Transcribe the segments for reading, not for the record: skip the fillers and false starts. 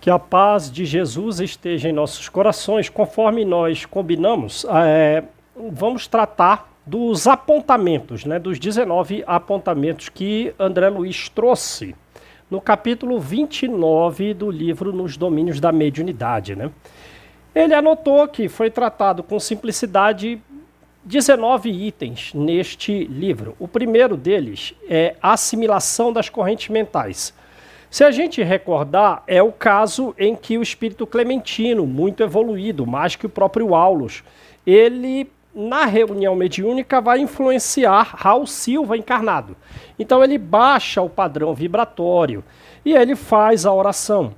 Que a paz de Jesus esteja em nossos corações. Conforme nós combinamos, vamos tratar dos apontamentos, dos 19 apontamentos que André Luiz trouxe no capítulo 29 do livro Nos Domínios da Mediunidade. Ele anotou que foi tratado com simplicidade 19 itens neste livro. O primeiro deles é a assimilação das correntes mentais. Se a gente recordar, é o caso em que o espírito clementino, muito evoluído, mais que o próprio Aulus, ele, na reunião mediúnica, vai influenciar Raul Silva encarnado. Então ele baixa o padrão vibratório e ele faz a oração.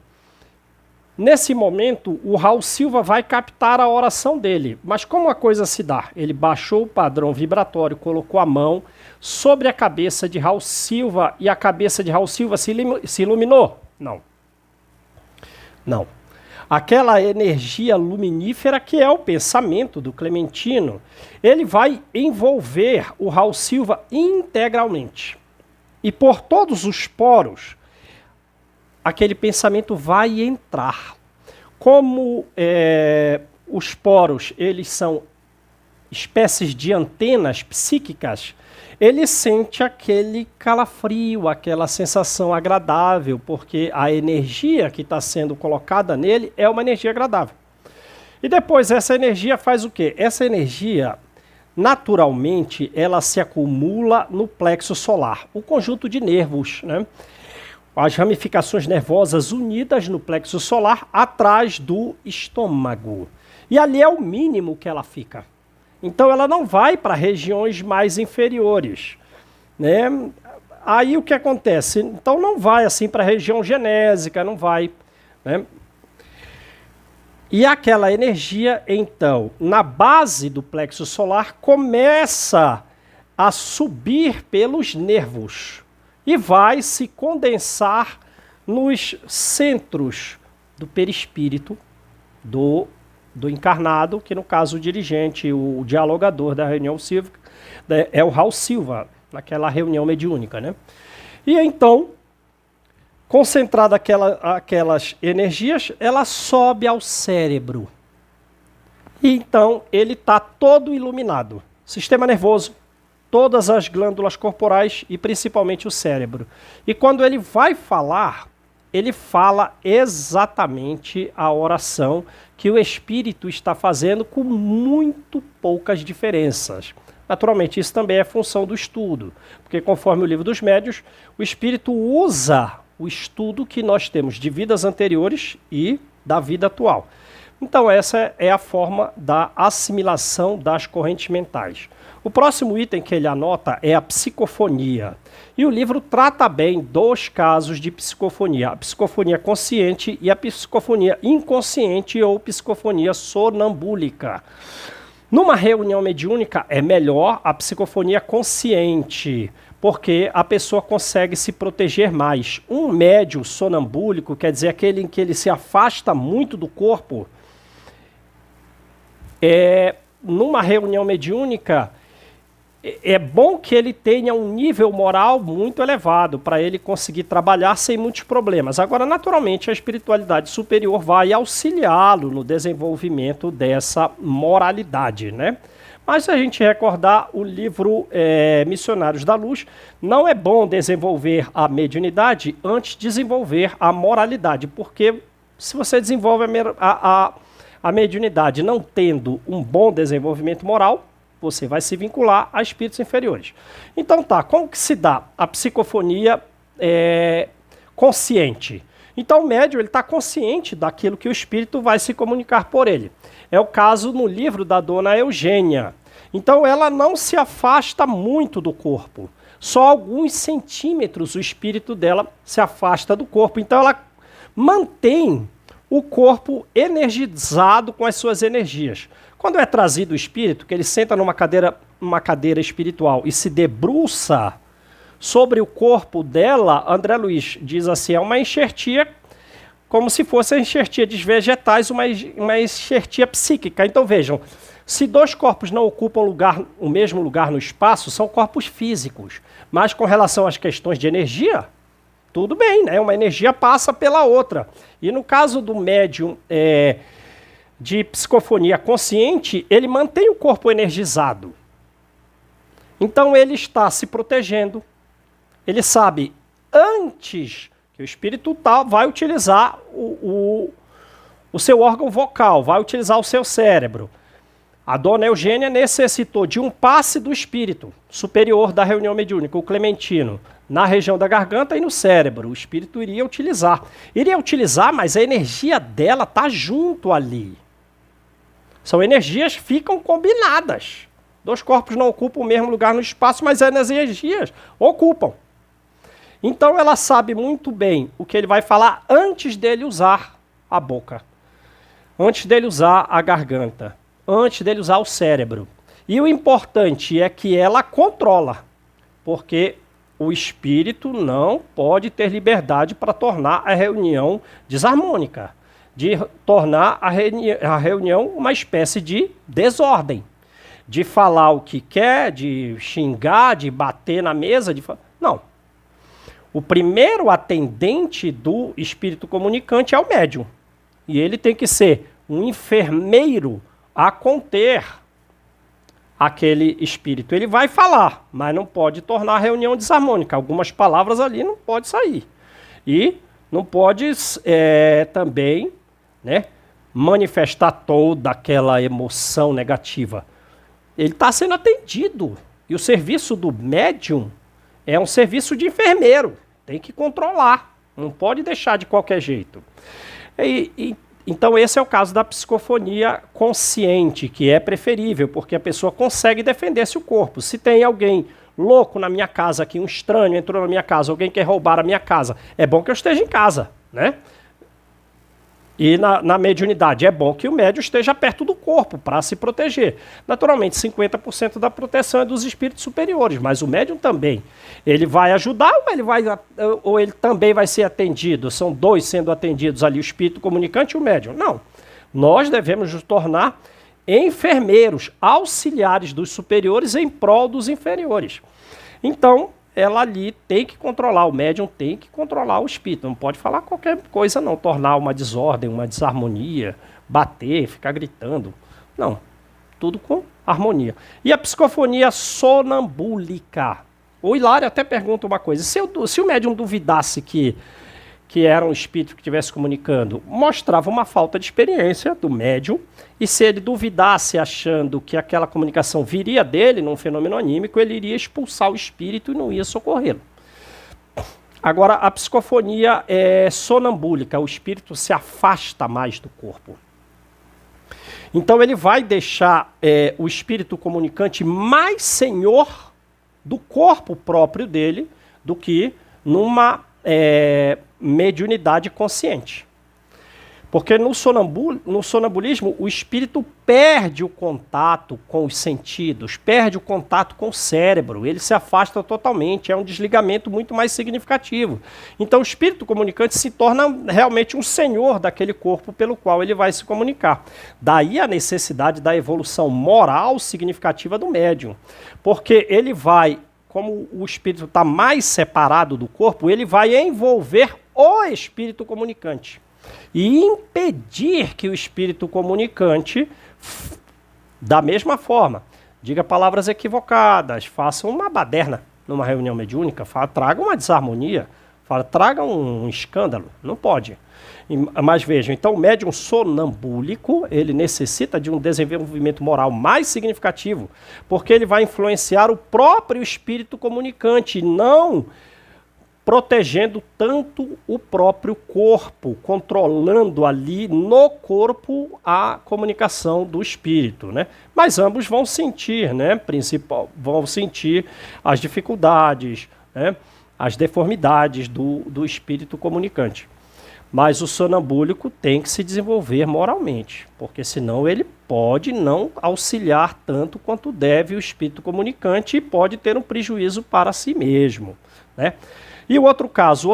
Nesse momento, o Raul Silva vai captar a oração dele. Mas como a coisa se dá? Ele baixou o padrão vibratório, colocou a mão sobre a cabeça de Raul Silva e a cabeça de Raul Silva se iluminou? Não. Não. Aquela energia luminífera que é o pensamento do Clementino, ele vai envolver o Raul Silva integralmente. E por todos os poros, aquele pensamento vai entrar. Como os poros eles são espécies de antenas psíquicas, ele sente aquele calafrio, aquela sensação agradável, porque a energia que está sendo colocada nele é uma energia agradável. E depois essa energia faz o quê? Essa energia, naturalmente, ela se acumula no plexo solar, o conjunto de nervos, as ramificações nervosas unidas no plexo solar atrás do estômago. E ali é o mínimo que ela fica. Então ela não vai para regiões mais inferiores. Aí o que acontece? Então não vai assim para a região genésica, não vai. E aquela energia, então, na base do plexo solar, começa a subir pelos nervos e vai se condensar nos centros do perispírito do encarnado, que no caso o dirigente, o dialogador da reunião cívica, é o Raul Silva, naquela reunião mediúnica. E então, concentrada aquelas energias, ela sobe ao cérebro. E então ele está todo iluminado. Sistema nervoso, todas as glândulas corporais e principalmente o cérebro. E quando ele vai falar, ele fala exatamente a oração que o espírito está fazendo com muito poucas diferenças. Naturalmente, isso também é função do estudo, porque conforme o Livro dos Médiuns, o espírito usa o estudo que nós temos de vidas anteriores e da vida atual. Então essa é a forma da assimilação das correntes mentais. O próximo item que ele anota é a psicofonia. E o livro trata bem dos casos de psicofonia. A psicofonia consciente e a psicofonia inconsciente ou psicofonia sonambúlica. Numa reunião mediúnica é melhor a psicofonia consciente, porque a pessoa consegue se proteger mais. Um médium sonambúlico, quer dizer aquele em que ele se afasta muito do corpo, numa reunião mediúnica, é bom que ele tenha um nível moral muito elevado para ele conseguir trabalhar sem muitos problemas. Agora, naturalmente, a espiritualidade superior vai auxiliá-lo no desenvolvimento dessa moralidade, Mas se a gente recordar o livro Missionários da Luz, não é bom desenvolver a mediunidade antes de desenvolver a moralidade, porque se você desenvolve a mediunidade não tendo um bom desenvolvimento moral, você vai se vincular a espíritos inferiores. Então como que se dá a psicofonia consciente? Então o médium está consciente daquilo que o espírito vai se comunicar por ele. É o caso no livro da dona Eugênia. Então ela não se afasta muito do corpo. Só alguns centímetros o espírito dela se afasta do corpo. Então ela mantém o corpo energizado com as suas energias. Quando é trazido o espírito, que ele senta numa cadeira espiritual e se debruça sobre o corpo dela, André Luiz diz assim, é uma enxertia, como se fosse a enxertia de vegetais, uma enxertia psíquica. Então vejam, se dois corpos não ocupam o mesmo lugar no espaço, são corpos físicos. Mas com relação às questões de energia, tudo bem, né? Uma energia passa pela outra. E no caso do médium de psicofonia consciente, ele mantém o corpo energizado. Então ele está se protegendo. Ele sabe, antes que o espírito tal vai utilizar o seu órgão vocal, vai utilizar o seu cérebro. A dona Eugênia necessitou de um passe do espírito superior da reunião mediúnica, o clementino, na região da garganta e no cérebro. O espírito iria utilizar. Iria utilizar, mas a energia dela está junto ali. São energias que ficam combinadas. Dois corpos não ocupam o mesmo lugar no espaço, mas as energias ocupam. Então ela sabe muito bem o que ele vai falar antes dele usar a boca, antes dele usar a garganta, antes dele usar o cérebro. E o importante é que ela controla, porque o espírito não pode ter liberdade para tornar a reunião desarmônica, de tornar a reunião uma espécie de desordem, de falar o que quer, de xingar, de bater na mesa, não. O primeiro atendente do espírito comunicante é o médium. E ele tem que ser um enfermeiro a conter aquele espírito. Ele vai falar, mas não pode tornar a reunião desarmônica. Algumas palavras ali não pode sair. E não pode também, né, manifestar toda aquela emoção negativa. Ele está sendo atendido. E o serviço do médium é um serviço de enfermeiro. Tem que controlar. Não pode deixar de qualquer jeito. Então esse é o caso da psicofonia consciente, que é preferível, porque a pessoa consegue defender-se o corpo. Se tem alguém louco na minha casa aqui, um estranho entrou na minha casa, alguém quer roubar a minha casa, é bom que eu esteja em casa, né? E na mediunidade, é bom que o médium esteja perto do corpo para se proteger. Naturalmente, 50% da proteção é dos espíritos superiores, mas o médium também. Ele vai ajudar ou ele também vai ser atendido? São dois sendo atendidos ali, o espírito comunicante e o médium. Não. Nós devemos nos tornar enfermeiros, auxiliares dos superiores em prol dos inferiores. Então, ela ali tem que controlar, o médium tem que controlar o espírito, não pode falar qualquer coisa não, tornar uma desordem, uma desarmonia, bater, ficar gritando, não, tudo com harmonia. E a psicofonia sonambúlica, o Hilário até pergunta uma coisa, se o médium duvidasse que era um espírito que estivesse comunicando, mostrava uma falta de experiência do médium, e se ele duvidasse achando que aquela comunicação viria dele, num fenômeno anímico, ele iria expulsar o espírito e não ia socorrê-lo. Agora, a psicofonia é sonambúlica, o espírito se afasta mais do corpo. Então ele vai deixar o espírito comunicante mais senhor do corpo próprio dele do que numa mediunidade consciente. Porque no sonambulismo, o espírito perde o contato com os sentidos, perde o contato com o cérebro, ele se afasta totalmente, é um desligamento muito mais significativo. Então o espírito comunicante se torna realmente um senhor daquele corpo pelo qual ele vai se comunicar. Daí a necessidade da evolução moral significativa do médium, porque ele vai, como o espírito está mais separado do corpo, ele vai envolver o espírito comunicante e impedir que o espírito comunicante, da mesma forma, diga palavras equivocadas, faça uma baderna numa reunião mediúnica, traga uma desarmonia, traga um escândalo. Não pode. Mas vejam, então o médium sonambúlico, ele necessita de um desenvolvimento moral mais significativo, porque ele vai influenciar o próprio espírito comunicante, não protegendo tanto o próprio corpo, controlando ali no corpo a comunicação do espírito, né? Mas ambos vão sentir, né? Vão sentir as dificuldades, né? As deformidades do espírito comunicante. Mas o sonambúlico tem que se desenvolver moralmente, porque senão ele pode não auxiliar tanto quanto deve o espírito comunicante e pode ter um prejuízo para si mesmo, né? E o outro caso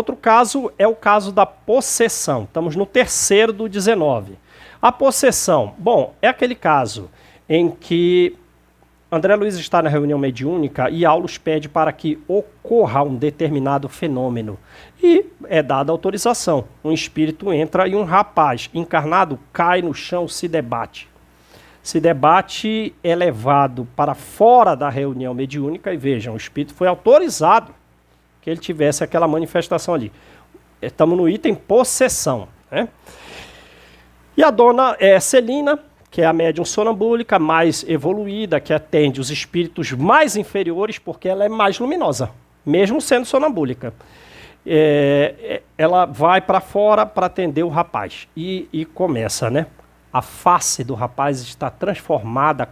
é o caso da possessão. Estamos no terceiro do 19. A possessão, bom, é aquele caso em que André Luiz está na reunião mediúnica e Aulus pede para que ocorra um determinado fenômeno. E é dada autorização. Um espírito entra e um rapaz encarnado cai no chão, se debate. Se debate é levado para fora da reunião mediúnica e vejam, o espírito foi autorizado que ele tivesse aquela manifestação ali. Estamos no item possessão, né? E a dona Celina, que é a médium sonambúlica mais evoluída, que atende os espíritos mais inferiores, porque ela é mais luminosa, mesmo sendo sonambúlica. Ela vai para fora para atender o rapaz. E começa, né? A face do rapaz está transformada,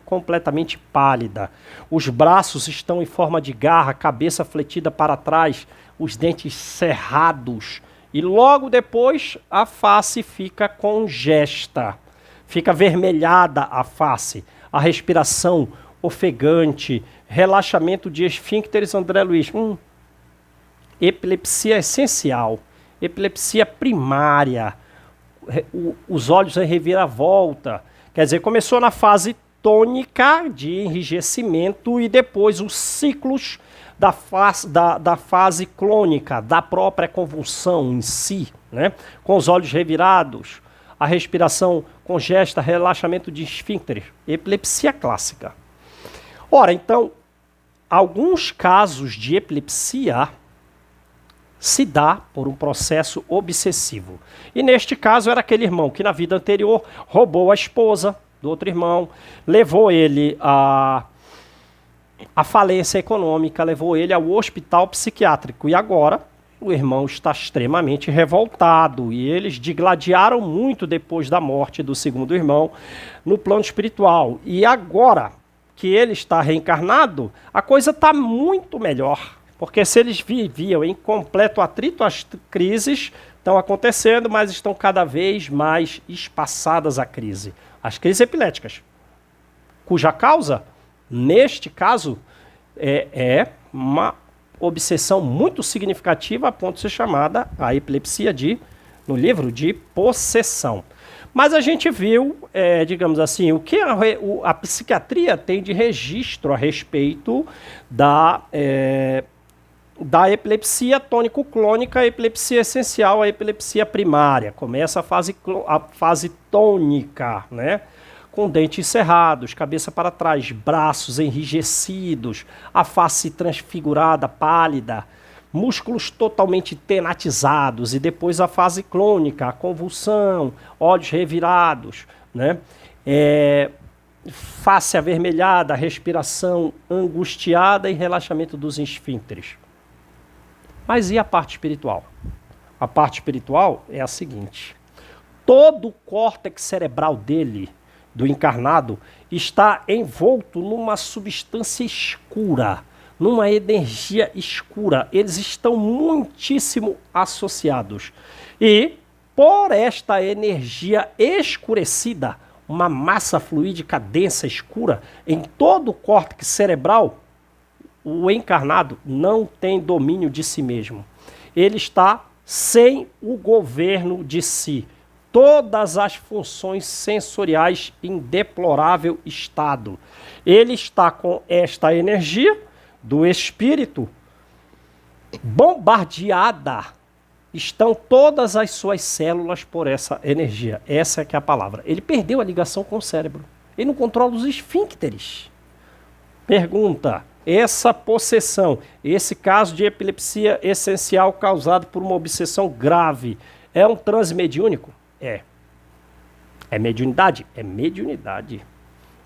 completamente pálida. Os braços estão em forma de garra, a cabeça fletida para trás, os dentes cerrados. E logo depois a face fica congesta. Fica avermelhada a face, a respiração ofegante, relaxamento de esfíncteres, André Luiz. Epilepsia essencial, epilepsia primária, os olhos em reviravolta. Quer dizer, começou na fase tônica de enrijecimento e depois os ciclos da fase clônica, da própria convulsão em si, né? Com os olhos revirados, a respiração congesta, relaxamento de esfíncteres, epilepsia clássica. Ora, então, alguns casos de epilepsia se dá por um processo obsessivo. E neste caso era aquele irmão que na vida anterior roubou a esposa do outro irmão, levou ele à falência econômica, levou ele ao hospital psiquiátrico. E agora o irmão está extremamente revoltado e eles digladiaram muito depois da morte do segundo irmão no plano espiritual. E agora que ele está reencarnado, a coisa está muito melhor. Porque se eles viviam em completo atrito, as crises estão acontecendo, mas estão cada vez mais espaçadas a crise. As crises epiléticas, cuja causa, neste caso, é uma obsessão muito significativa a ponto de ser chamada a epilepsia no livro de possessão. Mas a gente viu, digamos assim, o que a psiquiatria tem de registro a respeito da epilepsia tônico-clônica, a epilepsia essencial, a epilepsia primária. Começa a fase tônica, né? Com dentes cerrados, cabeça para trás, braços enrijecidos, a face transfigurada, pálida, músculos totalmente tenatizados, e depois a fase clônica, a convulsão, olhos revirados, né? Face avermelhada, respiração angustiada e relaxamento dos esfíncteres. Mas e a parte espiritual? A parte espiritual é a seguinte: todo o córtex cerebral dele, do encarnado, está envolto numa substância escura, numa energia escura. Eles estão muitíssimo associados. E, por esta energia escurecida, uma massa fluídica densa, escura, em todo o córtex cerebral, o encarnado não tem domínio de si mesmo. Ele está sem o governo de si. Todas as funções sensoriais em deplorável estado. Ele está com esta energia do espírito bombardeada. Estão todas as suas células por essa energia. Essa é que é a palavra. Ele perdeu a ligação com o cérebro. Ele não controla os esfíncteres. Pergunta: essa possessão, esse caso de epilepsia essencial causado por uma obsessão grave, é um transe mediúnico? É. É mediunidade? É mediunidade.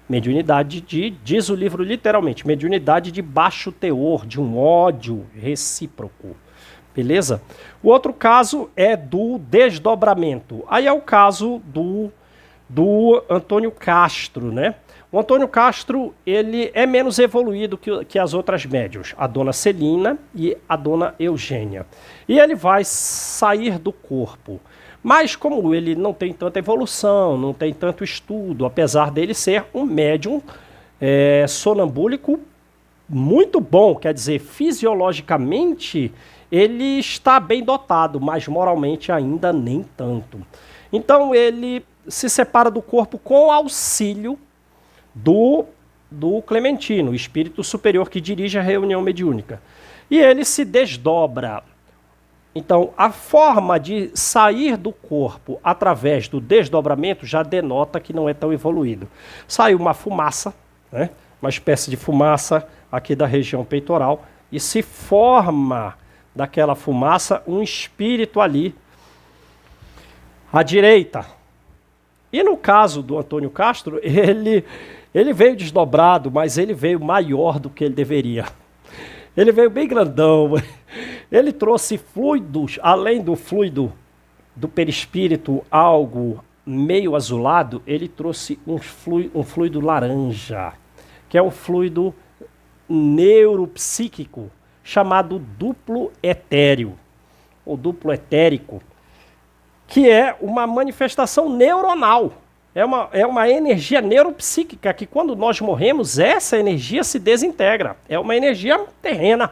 Mediunidade diz o livro literalmente, mediunidade de baixo teor, de um ódio recíproco. Beleza? O outro caso é do desdobramento. Aí é o caso do Antônio Castro, né? O Antônio Castro, ele é menos evoluído que as outras médiuns, a dona Celina e a dona Eugênia. E ele vai sair do corpo. Mas como ele não tem tanta evolução, não tem tanto estudo, apesar dele ser um médium sonambúlico muito bom, quer dizer, fisiologicamente ele está bem dotado, mas moralmente ainda nem tanto. Então ele se separa do corpo com auxílio do Clementino, o espírito superior que dirige a reunião mediúnica. E ele se desdobra. Então, a forma de sair do corpo através do desdobramento já denota que não é tão evoluído. Sai uma fumaça, né? Uma espécie de fumaça aqui da região peitoral, e se forma daquela fumaça um espírito ali à direita. E no caso do Antônio Castro, ele veio desdobrado, mas ele veio maior do que ele deveria. Ele veio bem grandão. Ele trouxe fluidos, além do fluido do perispírito, algo meio azulado, ele trouxe um fluido laranja, que é o fluido neuropsíquico, chamado duplo etéreo, ou duplo etérico, que é uma manifestação neuronal. É uma energia neuropsíquica que, quando nós morremos, essa energia se desintegra. É uma energia terrena.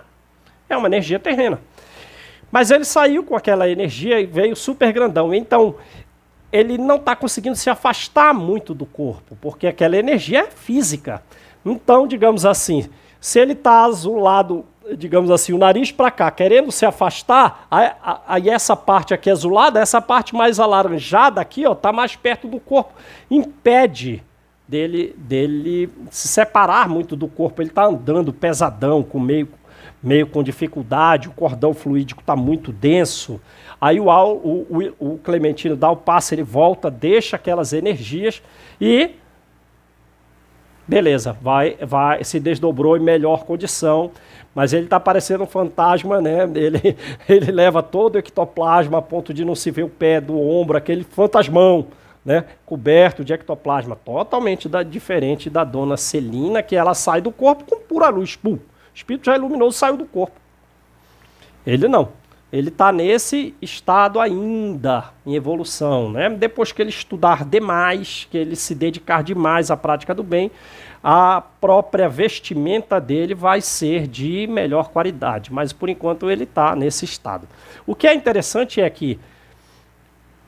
É uma energia terrena. Mas ele saiu com aquela energia e veio super grandão. Então, ele não está conseguindo se afastar muito do corpo, porque aquela energia é física. Então, digamos assim, se ele está azulado, digamos assim, o nariz para cá, querendo se afastar, aí essa parte aqui azulada, essa parte mais alaranjada aqui, ó, tá mais perto do corpo, impede dele se separar muito do corpo. Ele está andando pesadão, meio com dificuldade, o cordão fluídico está muito denso. Aí o Clementino dá o passe, ele volta, deixa aquelas energias e beleza, se desdobrou em melhor condição, mas ele está parecendo um fantasma, né? Ele leva todo o ectoplasma a ponto de não se ver o pé do ombro, aquele fantasmão, né? Coberto de ectoplasma, totalmente diferente da dona Celina, que ela sai do corpo com pura luz. Pum, o espírito já iluminoso saiu do corpo. Ele não. Ele está nesse estado ainda em evolução, né? Depois que ele estudar demais, que ele se dedicar demais à prática do bem, a própria vestimenta dele vai ser de melhor qualidade. Mas, por enquanto, ele está nesse estado. O que é interessante é que,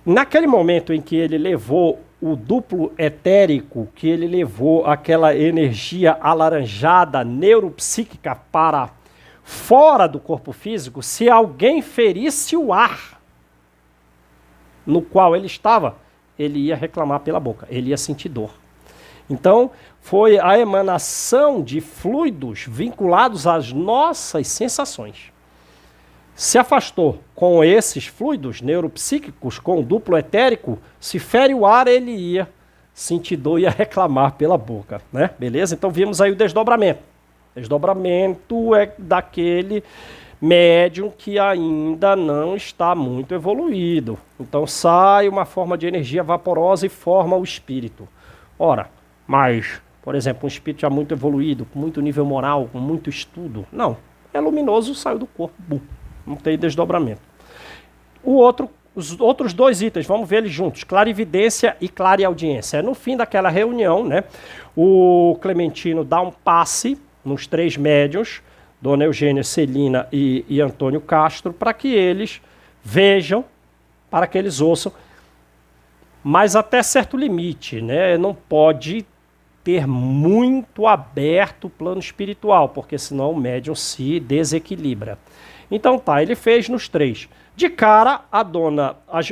naquele momento em que ele levou o duplo etérico, que ele levou aquela energia alaranjada, neuropsíquica para fora do corpo físico, se alguém ferisse o ar no qual ele estava, ele ia reclamar pela boca, ele ia sentir dor. Então, foi a emanação de fluidos vinculados às nossas sensações. Se afastou com esses fluidos neuropsíquicos, com o duplo etérico, se fere o ar, ele ia sentir dor e ia reclamar pela boca, né? Beleza? Então, vimos aí o desdobramento. Desdobramento é daquele médium que ainda não está muito evoluído. Então sai uma forma de energia vaporosa e forma o espírito. Ora, mas, por exemplo, um espírito já muito evoluído, com muito nível moral, com muito estudo, não. É luminoso, saiu do corpo, bum, não tem desdobramento. Os outros dois itens, vamos ver eles juntos, clarividência e clareaudiência. No fim daquela reunião, né, o Clementino dá um passe nos três médiuns, Dona Eugênia, Celina e Antônio Castro, para que eles vejam, para que eles ouçam, mas até certo limite, né? Não pode ter muito aberto o plano espiritual, porque senão o médium se desequilibra. Então tá, ele fez nos três. De cara,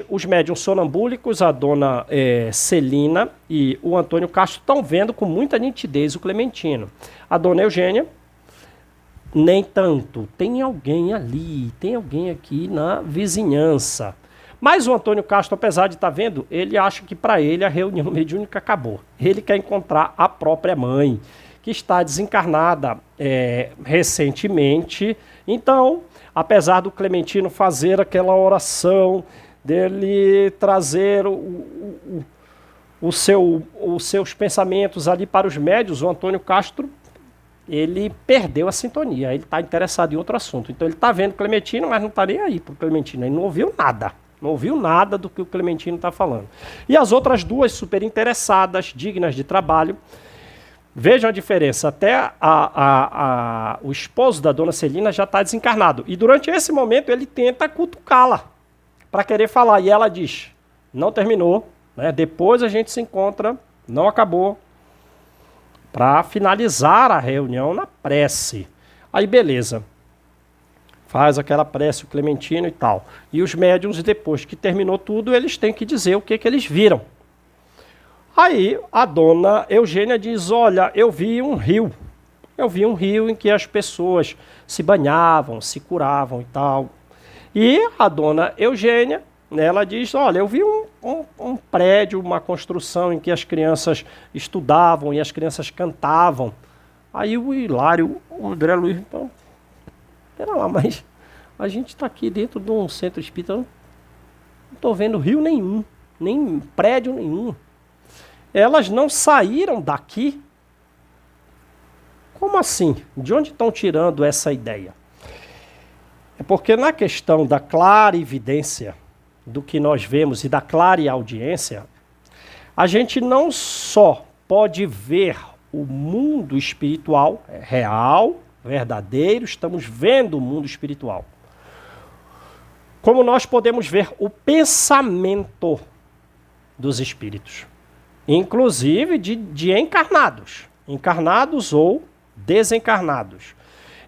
os médiuns sonambúlicos, a dona Celina e o Antônio Castro estão vendo com muita nitidez o Clementino. A dona Eugênia, nem tanto. Tem alguém ali, tem alguém aqui na vizinhança. Mas o Antônio Castro, apesar de estar vendo, ele acha que para ele a reunião mediúnica acabou. Ele quer encontrar a própria mãe, que está desencarnada recentemente. Então, apesar do Clementino fazer aquela oração, dele trazer os seus pensamentos ali para os médios, o Antônio Castro, ele perdeu a sintonia, ele está interessado em outro assunto. Então ele está vendo o Clementino, mas não está nem aí para o Clementino, ele não ouviu nada. Não ouviu nada do que o Clementino está falando. E as outras duas super interessadas, dignas de trabalho, vejam a diferença, até o esposo da dona Celina já está desencarnado. E durante esse momento ele tenta cutucá-la para querer falar. E ela diz, não terminou, né? Depois a gente se encontra, não acabou. para finalizar a reunião na prece. Aí beleza, faz aquela prece, o Clementino e tal. E os médiuns, depois que terminou tudo, eles têm que dizer o que eles viram. Aí a dona Eugênia diz, olha, eu vi um rio em que as pessoas se banhavam, se curavam e tal. E a dona Eugênia, ela diz, olha, eu vi um prédio, uma construção em que as crianças estudavam e as crianças cantavam. Aí o Hilário, o André Luiz, então, pera lá, mas a gente está aqui dentro de um centro espírita, não estou vendo rio nenhum, nem prédio nenhum. Elas não saíram daqui? Como assim? De onde estão tirando essa ideia? É porque na questão da clarividência, do que nós vemos e da clareaudiência, a gente não só pode ver o mundo espiritual, real, verdadeiro, estamos vendo o mundo espiritual, como nós podemos ver o pensamento dos espíritos, inclusive de encarnados ou desencarnados.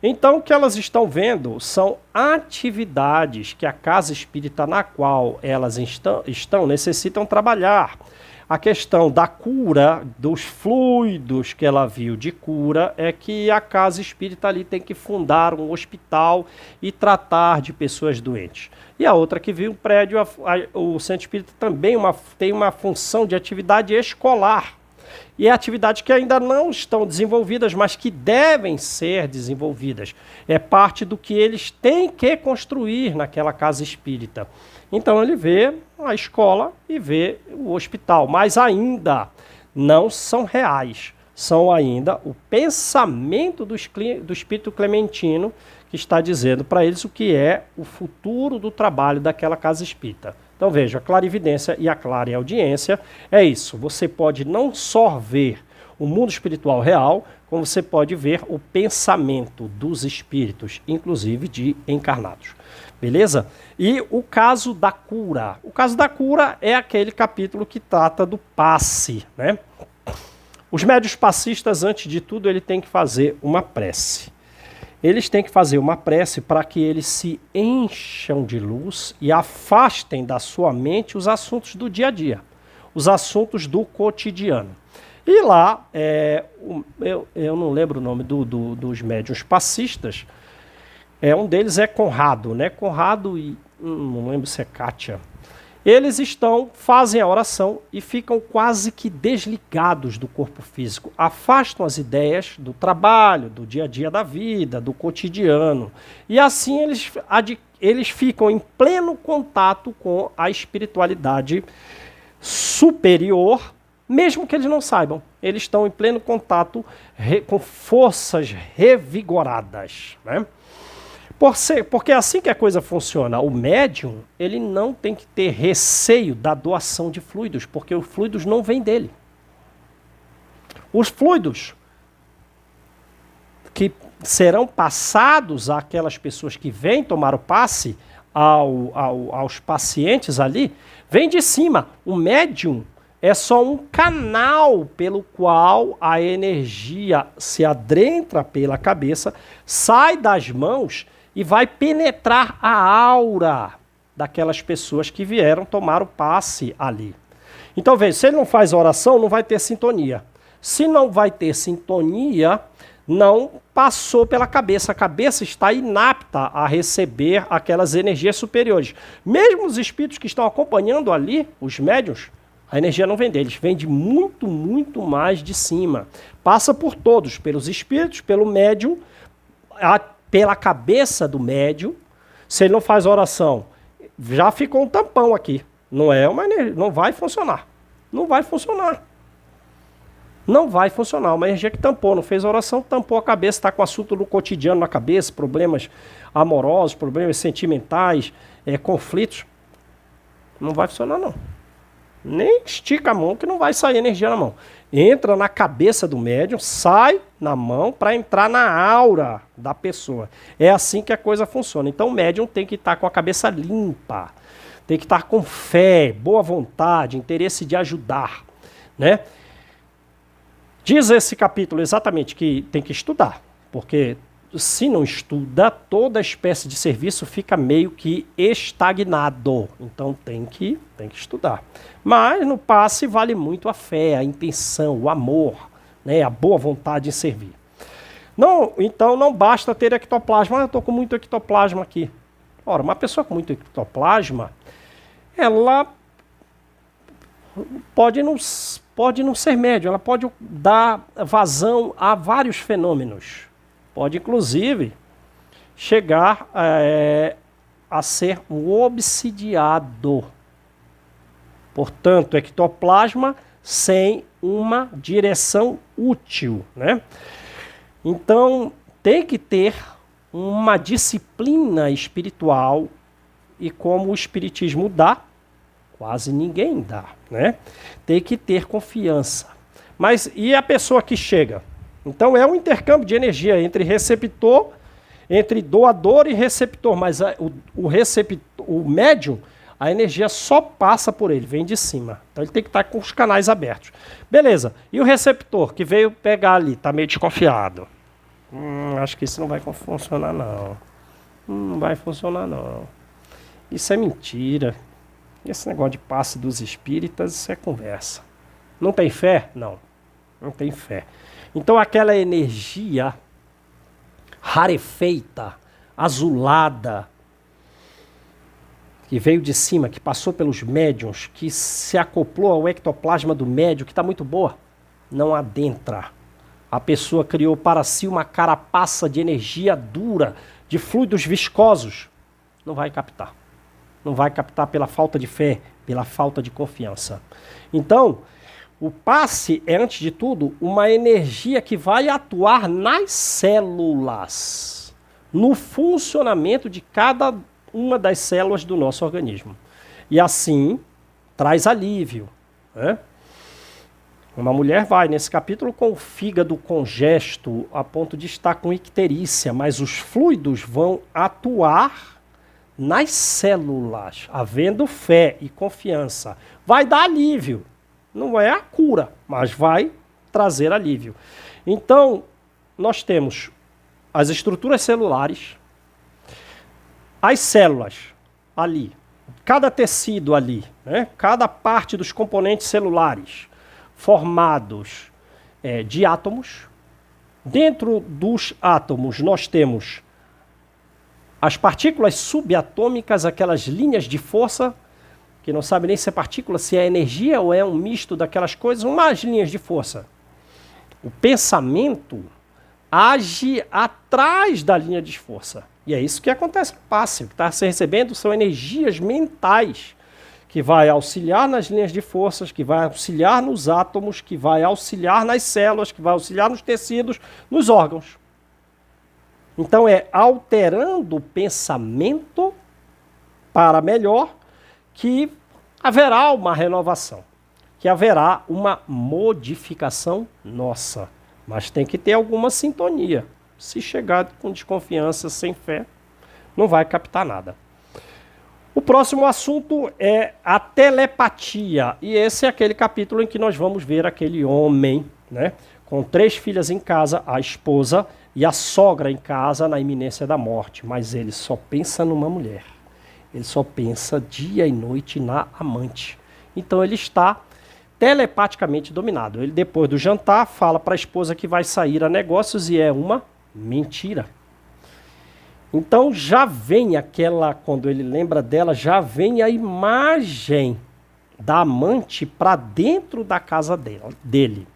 Então, o que elas estão vendo são atividades que a casa espírita na qual elas estão necessitam trabalhar. A questão da cura, dos fluidos que ela viu de cura, é que a casa espírita ali tem que fundar um hospital e tratar de pessoas doentes. E a outra que viu o prédio, o centro espírita também tem uma função de atividade escolar. E é atividades que ainda não estão desenvolvidas, mas que devem ser desenvolvidas. É parte do que eles têm que construir naquela casa espírita. Então ele vê a escola e vê o hospital, mas ainda não são reais. São ainda o pensamento do espírito clementino que está dizendo para eles o que é o futuro do trabalho daquela casa espírita. Então veja, a clarividência e a clareaudiência é isso. Você pode não só ver o mundo espiritual real, como você pode ver o pensamento dos espíritos, inclusive de encarnados. Beleza? E o caso da cura. O caso da cura é aquele capítulo que trata do passe, né? Os médiuns passistas, antes de tudo, ele tem que fazer uma prece. Eles têm que fazer uma prece para que eles se encham de luz e afastem da sua mente os assuntos do dia a dia, os assuntos do cotidiano. E lá, eu não lembro o nome dos médiuns passistas, um deles é Conrado, né? Conrado e não lembro se é Kátia. Eles fazem a oração e ficam quase que desligados do corpo físico, afastam as ideias do trabalho, do dia a dia da vida, do cotidiano. E assim eles ficam em pleno contato com a espiritualidade superior, mesmo que eles não saibam. Eles estão em pleno contato com forças revigoradas, né? Porque é assim que a coisa funciona. O médium, ele não tem que ter receio da doação de fluidos, porque os fluidos não vêm dele. Os fluidos que serão passados àquelas pessoas que vêm tomar o passe, aos pacientes ali, vêm de cima. O médium é só um canal pelo qual a energia se adentra pela cabeça, sai das mãos e vai penetrar a aura daquelas pessoas que vieram tomar o passe ali. Então, veja, se ele não faz oração, não vai ter sintonia. Se não vai ter sintonia, não passou pela cabeça. A cabeça está inapta a receber aquelas energias superiores. Mesmo os espíritos que estão acompanhando ali, os médiuns, a energia não vem deles, vem de muito, muito mais de cima. Passa por todos, pelos espíritos, pelo médium, pela cabeça do médium. Se ele não faz oração, já ficou um tampão aqui. Não é uma energia, não vai funcionar. Não vai funcionar. Não vai funcionar. Uma energia que tampou, não fez oração, tampou a cabeça, está com assunto do cotidiano na cabeça, problemas amorosos, problemas sentimentais, conflitos. Não vai funcionar, não. Nem estica a mão que não vai sair energia na mão. Entra na cabeça do médium, sai na mão para entrar na aura da pessoa. É assim que a coisa funciona. Então o médium tem que estar com a cabeça limpa, tem que estar com fé, boa vontade, interesse de ajudar, né? Diz esse capítulo exatamente que tem que estudar, porque se não estuda, toda espécie de serviço fica meio que estagnado. Então tem que estudar. Mas no passe vale muito a fé, a intenção, o amor, né, a boa vontade em servir. Não, então não basta ter ectoplasma. Eu estou com muito ectoplasma aqui. Ora, uma pessoa com muito ectoplasma, ela pode não ser médium, ela pode dar vazão a vários fenômenos. Pode, inclusive, chegar a ser um obsidiado. Portanto, ectoplasma sem uma direção útil, né? Então, tem que ter uma disciplina espiritual, e como o espiritismo dá, quase ninguém dá, né? Tem que ter confiança. Mas e a pessoa que chega? Então é um intercâmbio de energia entre receptor, entre doador e receptor, mas o médium, a energia só passa por ele, vem de cima. Então ele tem que estar com os canais abertos. Beleza. E o receptor que veio pegar ali, está meio desconfiado. Acho que isso não vai funcionar não. Não vai funcionar não. Isso é mentira. Esse negócio de passe dos espíritas, isso é conversa. Não tem fé? Não. Não tem fé. Então aquela energia rarefeita, azulada, que veio de cima, que passou pelos médiuns, que se acoplou ao ectoplasma do médium, que está muito boa, não adentra. A pessoa criou para si uma carapaça de energia dura, de fluidos viscosos. Não vai captar. Não vai captar pela falta de fé, pela falta de confiança. Então, o passe é, antes de tudo, uma energia que vai atuar nas células, no funcionamento de cada uma das células do nosso organismo. E assim, traz alívio, né? Uma mulher vai, nesse capítulo, com o fígado congesto, a ponto de estar com icterícia, mas os fluidos vão atuar nas células, havendo fé e confiança. Vai dar alívio. Não é a cura, mas vai trazer alívio. Então, nós temos as estruturas celulares, as células ali, cada tecido ali, né? Cada parte dos componentes celulares formados de átomos. Dentro dos átomos nós temos as partículas subatômicas, aquelas linhas de força, que não sabe nem se é partícula, se é energia ou é um misto daquelas coisas, umas linhas de força. O pensamento age atrás da linha de força. E é isso que acontece no passe. O que está se recebendo são energias mentais, que vai auxiliar nas linhas de forças, que vai auxiliar nos átomos, que vai auxiliar nas células, que vai auxiliar nos tecidos, nos órgãos. Então é alterando o pensamento para melhor que haverá uma renovação, que haverá uma modificação nossa. Mas tem que ter alguma sintonia. Se chegar com desconfiança, sem fé, não vai captar nada. O próximo assunto é a telepatia. E esse é aquele capítulo em que nós vamos ver aquele homem, né, com 3 filhas em casa, a esposa e a sogra em casa na iminência da morte. Mas ele só pensa numa mulher. Ele só pensa dia e noite na amante. Então ele está telepaticamente dominado. Ele, depois do jantar, fala para a esposa que vai sair a negócios e é uma mentira. Então já vem aquela, quando ele lembra dela, já vem a imagem da amante para dentro da casa dele.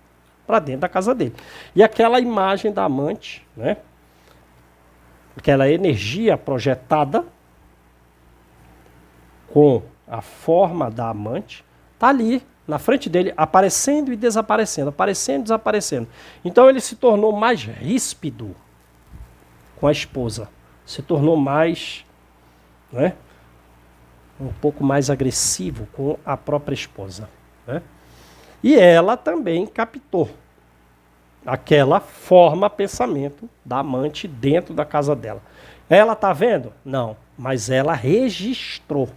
Para dentro da casa dele. E aquela imagem da amante, né? Aquela energia projetada com a forma da amante, está ali na frente dele, aparecendo e desaparecendo, aparecendo e desaparecendo. Então ele se tornou mais ríspido com a esposa. Se tornou mais, né, um pouco mais agressivo com a própria esposa, né? E ela também captou aquela forma, pensamento da amante dentro da casa dela. Ela está vendo? Não, mas ela registrou.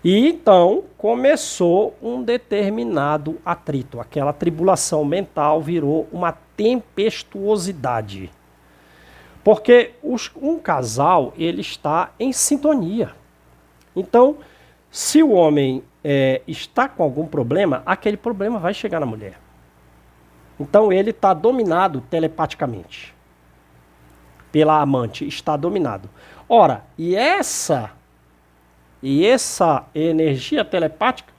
E então começou um determinado atrito. Aquela tribulação mental virou uma tempestuosidade. Porque um casal, ele está em sintonia. Então, se o homem está com algum problema, aquele problema vai chegar na mulher. Então, ele está dominado telepaticamente pela amante, está dominado. Ora, e essa energia telepática,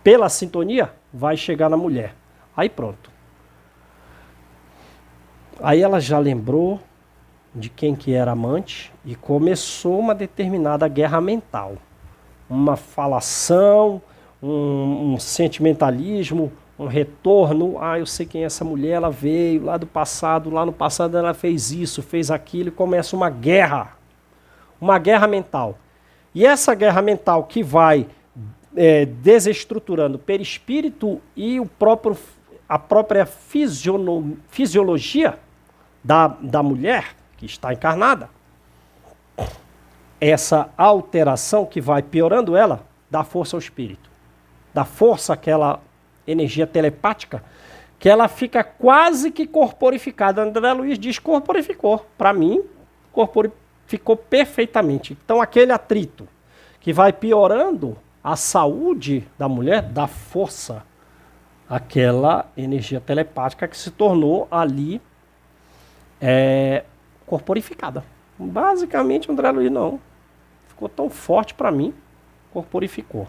pela sintonia, vai chegar na mulher. Aí pronto. Aí ela já lembrou de quem que era amante e começou uma determinada guerra mental. Uma falação, um sentimentalismo, um retorno. Ah, eu sei quem é essa mulher, ela veio lá do passado, lá no passado ela fez isso, fez aquilo, e começa uma guerra mental. E essa guerra mental que vai desestruturando o perispírito e a própria fisiologia da mulher que está encarnada, essa alteração que vai piorando ela, dá força ao espírito, dá força àquela energia telepática, que ela fica quase que corporificada. André Luiz diz corporificou. Para mim, corporificou perfeitamente. Então, aquele atrito que vai piorando a saúde da mulher, dá força àquela energia telepática que se tornou ali corporificada. Basicamente, o André Luiz não ficou tão forte para mim, corporificou.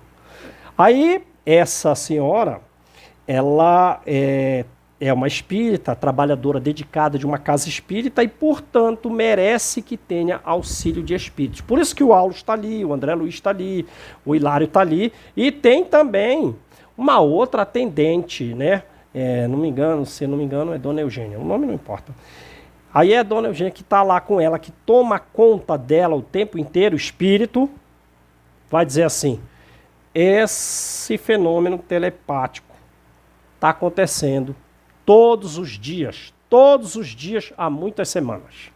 Aí, essa senhora, ela é uma espírita, trabalhadora dedicada de uma casa espírita e, portanto, merece que tenha auxílio de espíritos. Por isso que o Aulo está ali, o André Luiz está ali, o Hilário está ali. E tem também uma outra atendente, né? Se não me engano, é Dona Eugênia. O nome não importa. Aí é a Dona Eugênia que está lá com ela, que toma conta dela o tempo inteiro. O espírito vai dizer assim: esse fenômeno telepático está acontecendo todos os dias, há muitas semanas.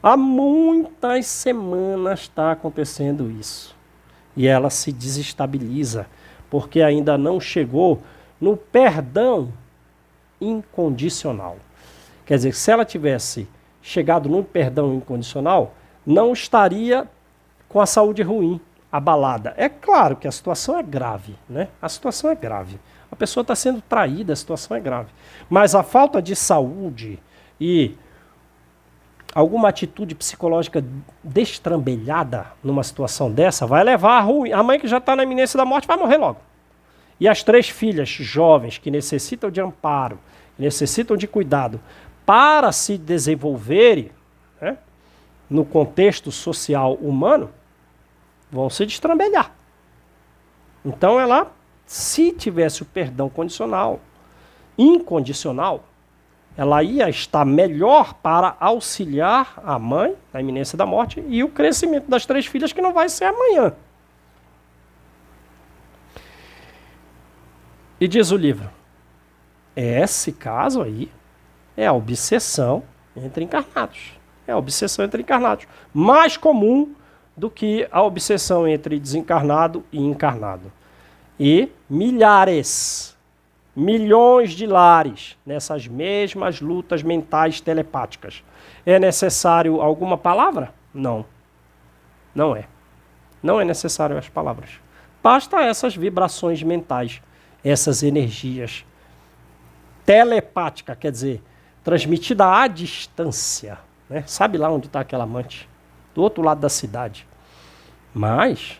Há muitas semanas está acontecendo isso. E ela se desestabiliza, porque ainda não chegou no perdão incondicional. Quer dizer, se ela tivesse chegado no perdão incondicional, não estaria com a saúde ruim, abalada. É claro que a situação é grave, né? A situação é grave. A pessoa está sendo traída, a situação é grave. Mas a falta de saúde e alguma atitude psicológica destrambelhada numa situação dessa vai levar a ruim. A mãe que já está na iminência da morte vai morrer logo. E as 3 filhas jovens que necessitam de amparo, necessitam de cuidado para se desenvolverem, né, no contexto social humano, vão se destrambelhar. Então ela, se tivesse o perdão incondicional, ela ia estar melhor para auxiliar a mãe na iminência da morte e o crescimento das 3 filhas, que não vai ser amanhã. E diz o livro, esse caso aí é a obsessão entre encarnados. É a obsessão entre encarnados. Mais comum do que a obsessão entre desencarnado e encarnado. E milhões de lares nessas mesmas lutas mentais telepáticas. É necessário alguma palavra? Não. Não é. Não é necessário as palavras. Basta essas vibrações mentais, essas energias telepáticas, quer dizer, transmitida à distância, né? Sabe lá onde está aquela amante? Do outro lado da cidade. Mas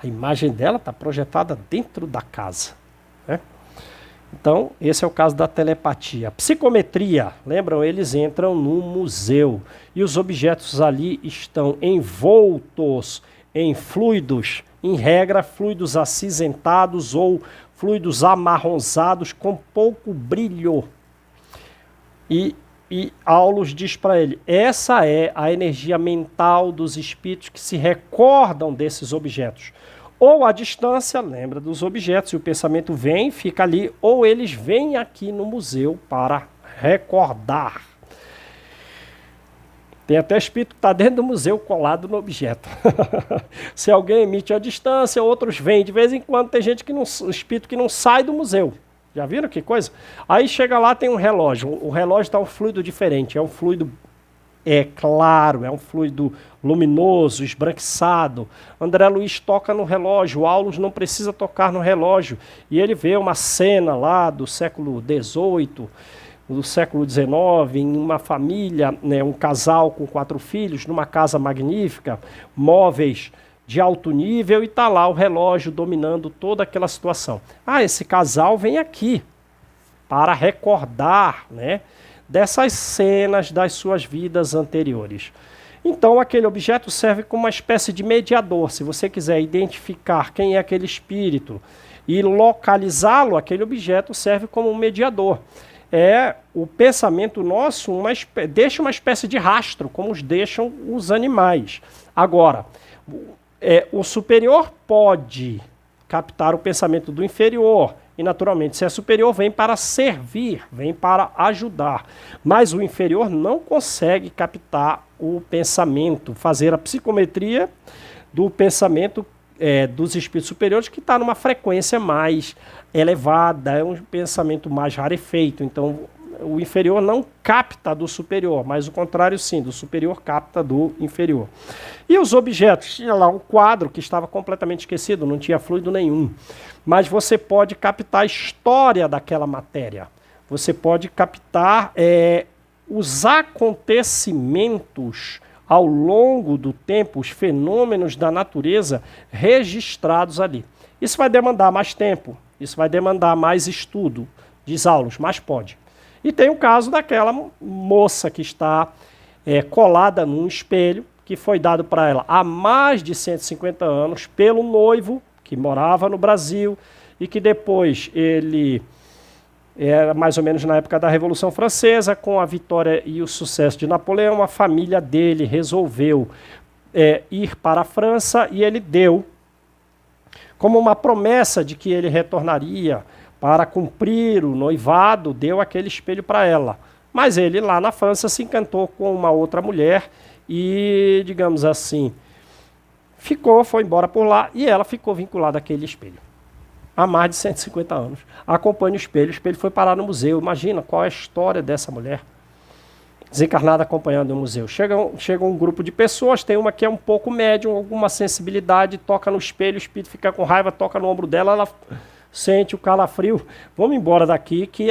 a imagem dela está projetada dentro da casa, né? Então, esse é o caso da telepatia. Psicometria, lembram? Eles entram no museu e os objetos ali estão envoltos em fluidos, em regra, fluidos acinzentados ou fluidos amarronzados com pouco brilho. E Aulos diz para ele, essa é a energia mental dos espíritos que se recordam desses objetos. Ou à distância, lembra dos objetos, e o pensamento vem, fica ali, ou eles vêm aqui no museu para recordar. Tem até espírito que está dentro do museu colado no objeto. Se alguém emite à distância, outros vêm. De vez em quando tem gente que não, espírito que não sai do museu. Já viram que coisa? Aí chega lá, tem um relógio. O relógio está um fluido diferente. É um fluido claro, é um fluido luminoso, esbranquiçado. André Luiz toca no relógio, o Aulus não precisa tocar no relógio. E ele vê uma cena lá do século XVIII, do século XIX, em uma família, né, um casal com 4 filhos, numa casa magnífica, móveis de alto nível, e está lá o relógio dominando toda aquela situação. Ah, esse casal vem aqui para recordar, né, dessas cenas das suas vidas anteriores. Então, aquele objeto serve como uma espécie de mediador. Se você quiser identificar quem é aquele espírito e localizá-lo, aquele objeto serve como um mediador. O pensamento nosso deixa uma espécie de rastro, como os deixam os animais. Agora, o superior pode captar o pensamento do inferior, e naturalmente, se é superior, vem para servir, vem para ajudar. Mas o inferior não consegue captar o pensamento, fazer a psicometria do pensamento dos espíritos superiores, que está numa frequência mais elevada, é um pensamento mais rarefeito. Então, o inferior não capta do superior, mas o contrário sim, do superior capta do inferior. E os objetos? Tinha lá um quadro que estava completamente esquecido, não tinha fluido nenhum. Mas você pode captar a história daquela matéria. Você pode captar os acontecimentos ao longo do tempo, os fenômenos da natureza registrados ali. Isso vai demandar mais tempo, isso vai demandar mais estudo, diz Aulus, mas pode. E tem o caso daquela moça que está colada num espelho, que foi dado para ela há mais de 150 anos pelo noivo, que morava no Brasil, e que depois ele, era mais ou menos na época da Revolução Francesa, com a vitória e o sucesso de Napoleão, a família dele resolveu ir para a França, e ele deu, como uma promessa de que ele retornaria para cumprir o noivado, deu aquele espelho para ela. Mas ele lá na França se encantou com uma outra mulher e, digamos assim, foi embora por lá, e ela ficou vinculada àquele espelho. Há mais de 150 anos. Acompanha o espelho foi parar no museu. Imagina qual é a história dessa mulher desencarnada acompanhando o museu. Chega um grupo de pessoas, tem uma que é um pouco médium, alguma sensibilidade, toca no espelho, o espírito fica com raiva, toca no ombro dela, ela sente o calafrio. Vamos embora daqui, que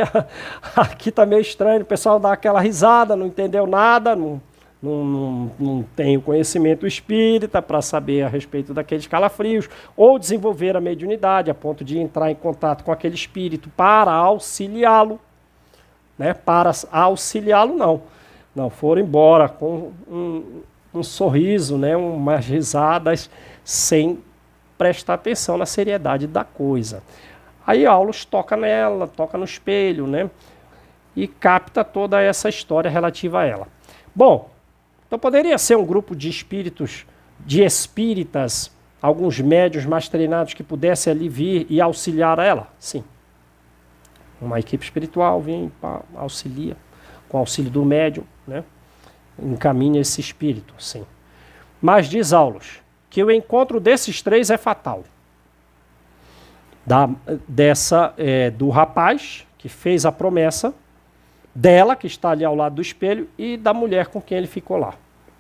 aqui está meio estranho. O pessoal dá aquela risada, não entendeu nada, não tem o conhecimento espírita para saber a respeito daqueles calafrios, ou desenvolver a mediunidade a ponto de entrar em contato com aquele espírito para auxiliá-lo. Né? Para auxiliá-lo, não. Não, foram embora com um sorriso, né? Umas risadas, sem prestar atenção na seriedade da coisa. Aí Aulus toca nela, toca no espelho, né? E capta toda essa história relativa a ela. Bom, então poderia ser um grupo de espíritos, de espíritas, alguns médios mais treinados que pudessem ali vir e auxiliar ela? Sim. Uma equipe espiritual vem, auxilia, com auxílio do médium, né? Encaminha esse espírito, sim. Mas diz Aulus que o encontro desses 3 é fatal. Do rapaz que fez a promessa, dela, que está ali ao lado do espelho, e da mulher com quem ele ficou lá.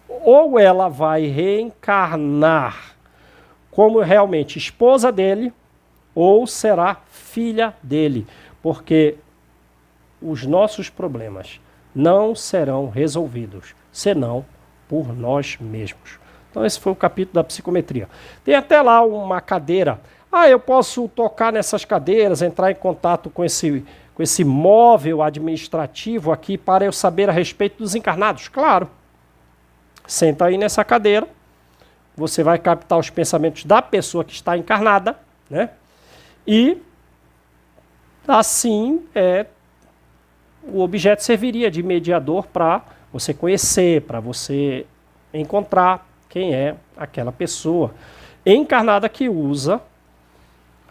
Ou ela vai reencarnar como realmente esposa dele, ou será filha dele, porque os nossos problemas não serão resolvidos, senão por nós mesmos. Então esse foi o capítulo da psicometria. Tem até lá uma cadeira. Eu posso tocar nessas cadeiras, entrar em contato com esse móvel administrativo aqui para eu saber a respeito dos encarnados? Claro. Senta aí nessa cadeira, você vai captar os pensamentos da pessoa que está encarnada, né? E assim o objeto serviria de mediador para você conhecer, para você encontrar quem é aquela pessoa encarnada que usa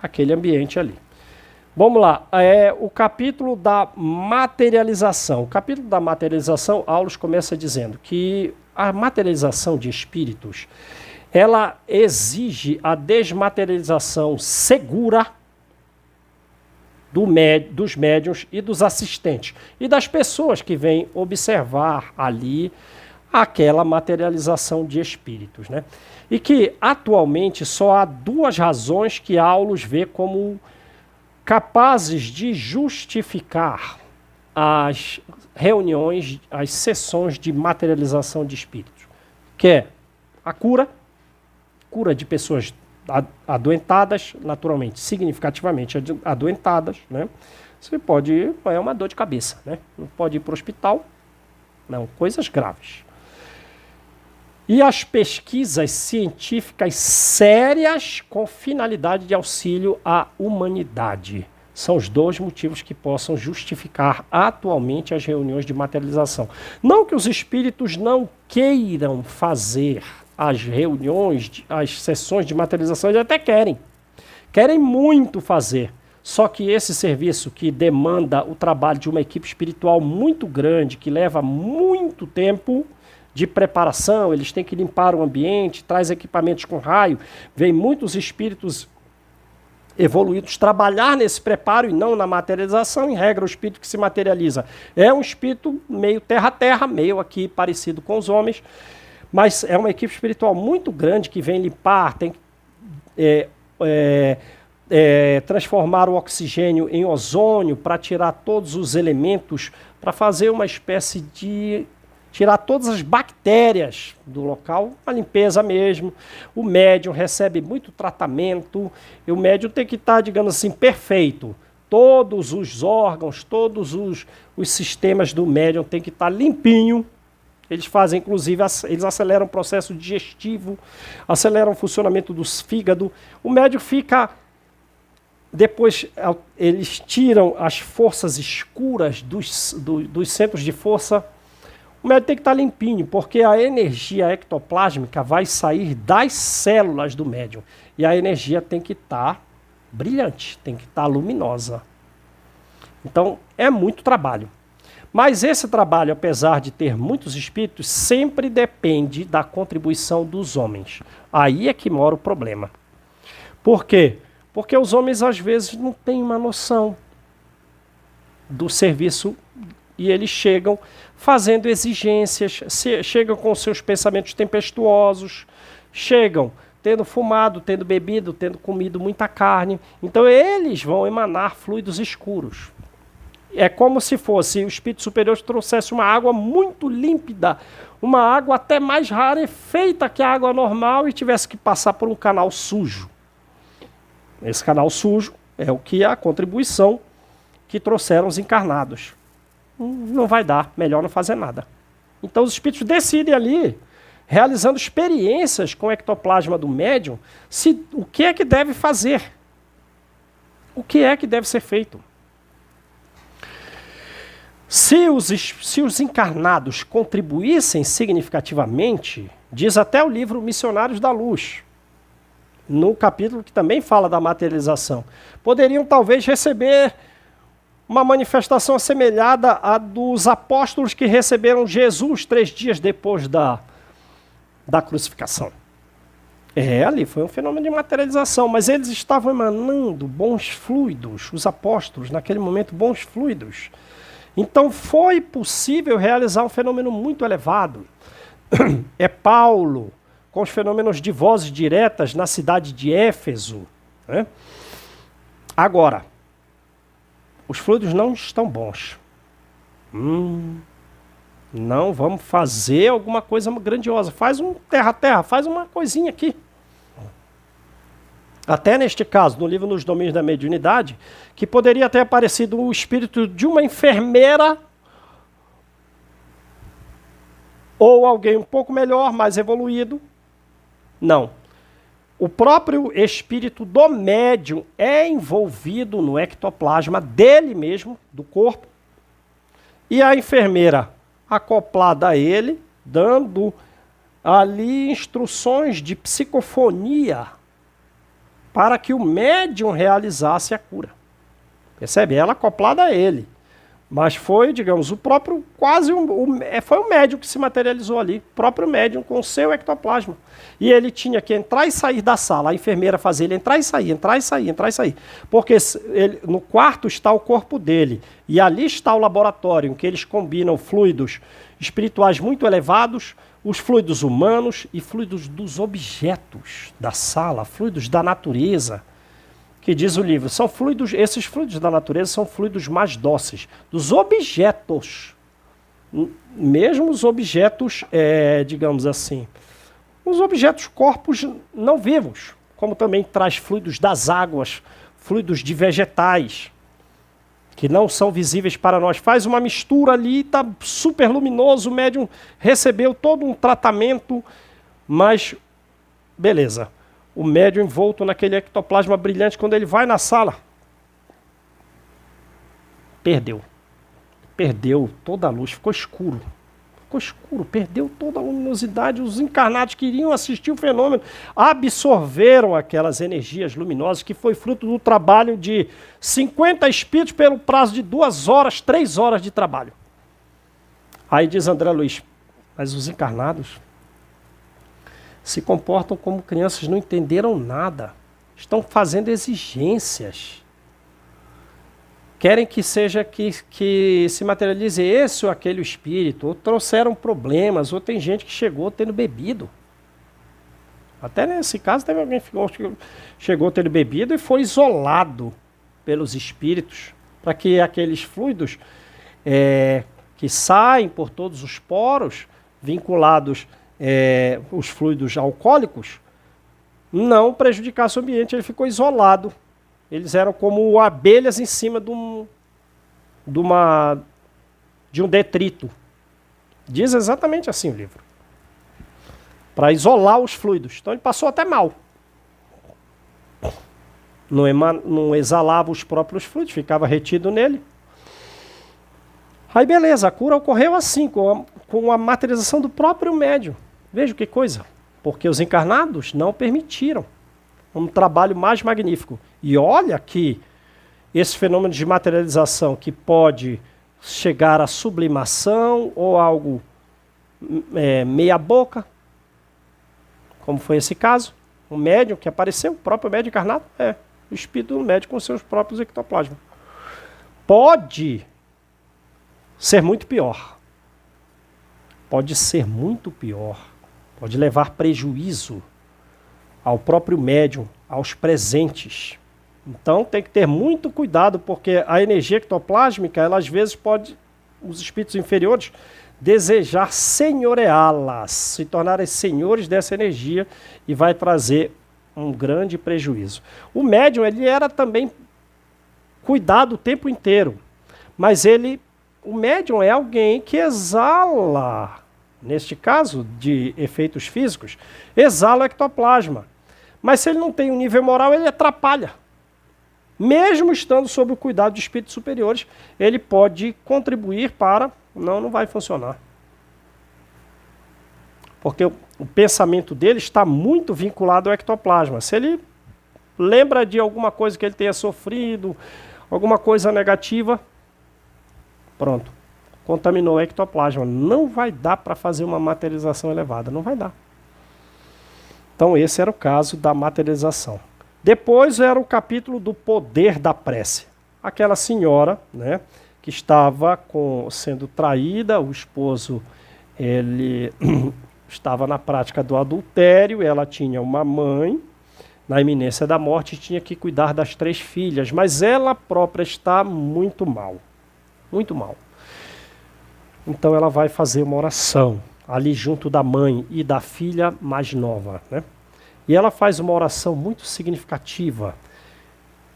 aquele ambiente ali. Vamos lá, o capítulo da materialização. O capítulo da materialização, Aulus começa dizendo que a materialização de espíritos, ela exige a desmaterialização segura dos médiuns e dos assistentes e das pessoas que vêm observar ali aquela materialização de espíritos, né? E que atualmente só há duas razões que Aulus vê como capazes de justificar as reuniões, as sessões de materialização de espíritos, que é a cura de pessoas adoentadas, naturalmente, significativamente adoentadas, né? Você pode ir, é uma dor de cabeça, né? Não pode ir para o hospital, não, coisas graves. E as pesquisas científicas sérias com finalidade de auxílio à humanidade. São os dois motivos que possam justificar atualmente as reuniões de materialização. Não que os espíritos não queiram fazer as reuniões, as sessões de materialização, eles até querem. Querem muito fazer. Só que esse serviço que demanda o trabalho de uma equipe espiritual muito grande, que leva muito tempo de preparação, eles têm que limpar o ambiente, traz equipamentos com raio, vem muitos espíritos evoluídos trabalhar nesse preparo e não na materialização. Em regra, o espírito que se materializa é um espírito meio terra-terra, meio aqui parecido com os homens, mas é uma equipe espiritual muito grande que vem limpar, tem que transformar o oxigênio em ozônio para tirar todos os elementos, para fazer uma espécie de tirar todas as bactérias do local, a limpeza mesmo. O médium recebe muito tratamento, e o médium tem que estar, digamos assim, perfeito. Todos os órgãos, todos os sistemas do médium tem que estar limpinho. Eles fazem, inclusive, eles aceleram o processo digestivo, aceleram o funcionamento do fígado. O médium fica... Depois, eles tiram as forças escuras dos centros de força. O médium tem que estar limpinho, porque a energia ectoplásmica vai sair das células do médium. E a energia tem que estar brilhante, tem que estar luminosa. Então, é muito trabalho. Mas esse trabalho, apesar de ter muitos espíritos, sempre depende da contribuição dos homens. Aí é que mora o problema. Por quê? Porque os homens, às vezes, não têm uma noção do serviço e eles chegam fazendo exigências, chegam com seus pensamentos tempestuosos, chegam tendo fumado, tendo bebido, tendo comido muita carne. Então eles vão emanar fluidos escuros. É como se fosse o espírito superior que trouxesse uma água muito límpida, uma água até mais rarefeita que a água normal e tivesse que passar por um canal sujo. Esse canal sujo é o que é a contribuição que trouxeram os encarnados. Não vai dar, melhor não fazer nada. Então os espíritos decidem ali, realizando experiências com o ectoplasma do médium, o que é que deve fazer, o que é que deve ser feito. Se os encarnados contribuíssem significativamente, diz até o livro Missionários da Luz, no capítulo que também fala da materialização, poderiam talvez receber uma manifestação assemelhada à dos apóstolos que receberam Jesus 3 dias depois da crucificação. Ali foi um fenômeno de materialização, mas eles estavam emanando bons fluidos, os apóstolos, naquele momento, bons fluidos. Então foi possível realizar um fenômeno muito elevado. É Paulo, com os fenômenos de vozes diretas na cidade de Éfeso, né? Agora, os fluidos não estão bons. Não, vamos fazer alguma coisa grandiosa. Faz um terra-terra, faz uma coisinha aqui. Até neste caso, no livro Nos Domínios da Mediunidade, que poderia ter aparecido o espírito de uma enfermeira ou alguém um pouco melhor, mais evoluído. Não. O próprio espírito do médium é envolvido no ectoplasma dele mesmo, do corpo, e a enfermeira acoplada a ele, dando ali instruções de psicofonia para que o médium realizasse a cura. Percebe? Ela acoplada a ele, Mas foi, digamos, o próprio, foi o médium que se materializou ali, o próprio médium com o seu ectoplasma. E ele tinha que entrar e sair da sala, a enfermeira fazia ele entrar e sair, entrar e sair, entrar e sair. Porque no quarto está o corpo dele, e ali está o laboratório, em que eles combinam fluidos espirituais muito elevados, os fluidos humanos e fluidos dos objetos da sala, fluidos da natureza, que diz o livro, são fluidos, esses fluidos da natureza são fluidos mais dóceis, dos objetos, mesmo os objetos, digamos assim, os objetos, corpos não vivos, como também traz fluidos das águas, fluidos de vegetais, que não são visíveis para nós. Faz uma mistura ali, está super luminoso, o médium recebeu todo um tratamento, mas beleza. O médium envolto naquele ectoplasma brilhante, quando ele vai na sala, perdeu toda a luz, ficou escuro, perdeu toda a luminosidade. Os encarnados que iriam assistir o fenômeno absorveram aquelas energias luminosas, que foi fruto do trabalho de 50 espíritos pelo prazo de 2 horas, 3 horas de trabalho. Aí diz André Luiz, mas os encarnados se comportam como crianças, não entenderam nada, estão fazendo exigências, querem que seja que se materialize esse ou aquele espírito, ou trouxeram problemas, ou tem gente que chegou tendo bebido. Até nesse caso teve alguém que chegou tendo bebido e foi isolado pelos espíritos, para que aqueles fluidos que saem por todos os poros, vinculados os fluidos alcoólicos, não prejudicasse o ambiente. Ele ficou isolado. Eles eram como abelhas em cima de um detrito. Diz exatamente assim o livro. Para isolar os fluidos. Então ele passou até mal. Não exalava os próprios fluidos, ficava retido nele. Aí beleza, a cura ocorreu assim, com a materialização do próprio médium. Veja que coisa, porque os encarnados não permitiram. Um trabalho mais magnífico. E olha que esse fenômeno de materialização, que pode chegar à sublimação ou algo meia boca, como foi esse caso, um médium que apareceu, o próprio médium encarnado, o espírito do médium com seus próprios ectoplasmas. Pode ser muito pior. Pode ser muito pior. Pode levar prejuízo ao próprio médium, aos presentes. Então tem que ter muito cuidado, porque a energia ectoplásmica, ela às vezes pode, os espíritos inferiores, desejar senhoreá-las, se tornarem senhores dessa energia, e vai trazer um grande prejuízo. O médium, ele era também cuidado o tempo inteiro, mas o médium é alguém que exala, neste caso de efeitos físicos, exala o ectoplasma. Mas se ele não tem um nível moral, ele atrapalha. Mesmo estando sob o cuidado de espíritos superiores, ele pode contribuir para... Não vai funcionar. Porque o pensamento dele está muito vinculado ao ectoplasma. Se ele lembra de alguma coisa que ele tenha sofrido, alguma coisa negativa, pronto, contaminou o ectoplasma. Não vai dar para fazer uma materialização elevada, não vai dar. Então esse era o caso da materialização. Depois era o capítulo do poder da prece. Aquela senhora, né, que estava sendo traída, o esposo ele estava na prática do adultério, ela tinha uma mãe na iminência da morte e tinha que cuidar das 3 filhas, mas ela própria está muito mal, muito mal. Então ela vai fazer uma oração ali junto da mãe e da filha mais nova, né? E ela faz uma oração muito significativa,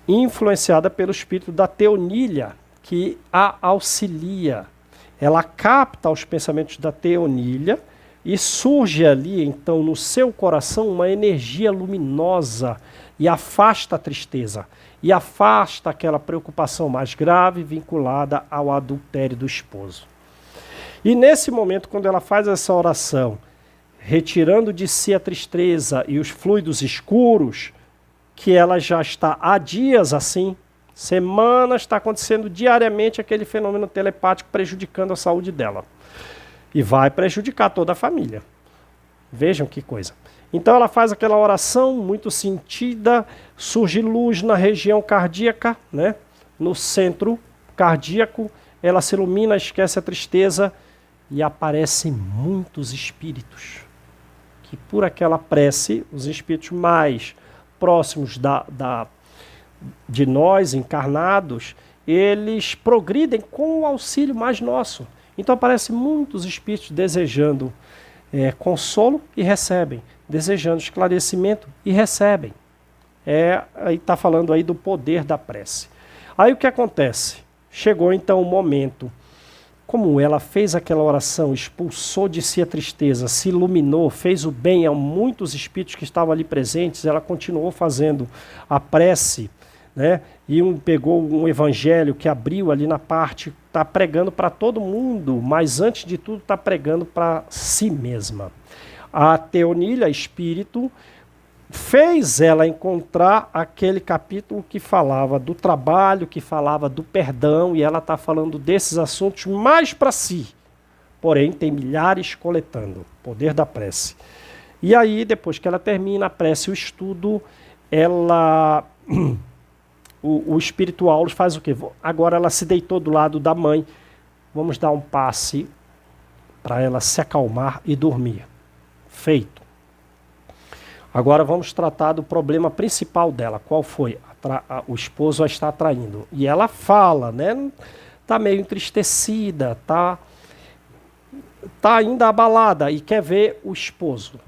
influenciada pelo espírito da Teonília, que a auxilia. Ela capta os pensamentos da Teonília e surge ali, então, no seu coração uma energia luminosa e afasta a tristeza, e afasta aquela preocupação mais grave vinculada ao adultério do esposo. E nesse momento, quando ela faz essa oração, retirando de si a tristeza e os fluidos escuros, que ela já está há dias assim, Semanas está acontecendo diariamente aquele fenômeno telepático prejudicando a saúde dela. E vai prejudicar toda a família. Vejam que coisa. Então ela faz aquela oração muito sentida, surge luz na região cardíaca, né? No centro cardíaco, ela se ilumina, esquece a tristeza e aparecem muitos espíritos. Que por aquela prece, os espíritos mais próximos de nós, encarnados, eles progridem com o auxílio mais nosso. Então aparecem muitos espíritos desejando consolo e recebem, desejando esclarecimento e recebem. Aí está falando aí do poder da prece. Aí o que acontece? Chegou então o momento, como ela fez aquela oração, expulsou de si a tristeza, se iluminou, fez o bem a muitos espíritos que estavam ali presentes, ela continuou fazendo a prece, né? E pegou um evangelho que abriu ali na parte, está pregando para todo mundo, mas antes de tudo está pregando para si mesma. A Teonília, espírito, fez ela encontrar aquele capítulo que falava do trabalho, que falava do perdão, e ela está falando desses assuntos mais para si. Porém, tem milhares coletando. Poder da prece. E aí, depois que ela termina a prece, o estudo, ela... O espiritual faz o quê? Agora ela se deitou do lado da mãe. Vamos dar um passe para ela se acalmar e dormir. Feito. Agora vamos tratar do problema principal dela. Qual foi? O esposo a está traindo. E ela fala, né? Está meio entristecida, está ainda abalada e quer ver o esposo.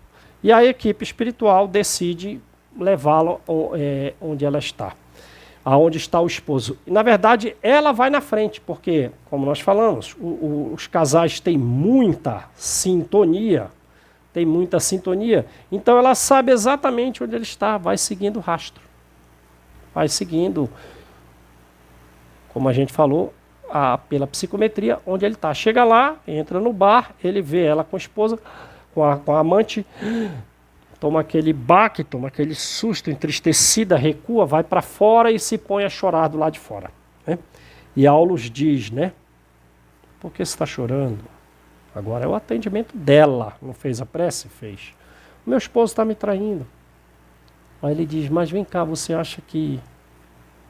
E a equipe espiritual decide levá-la onde ela está. Aonde está o esposo. E, na verdade, ela vai na frente, porque, como nós falamos, os casais têm muita sintonia, então ela sabe exatamente onde ele está, vai seguindo o rastro. Vai seguindo, como a gente falou, pela psicometria, onde ele está. Chega lá, entra no bar, ele vê ela com a esposa, com a amante, toma aquele baque, toma aquele susto, entristecida, recua, vai para fora e se põe a chorar do lado de fora. Né? E Aulus diz, né? Por que você está chorando? Agora é o atendimento dela. Não fez a prece? Fez. O meu esposo está me traindo. Aí ele diz, mas vem cá, você acha que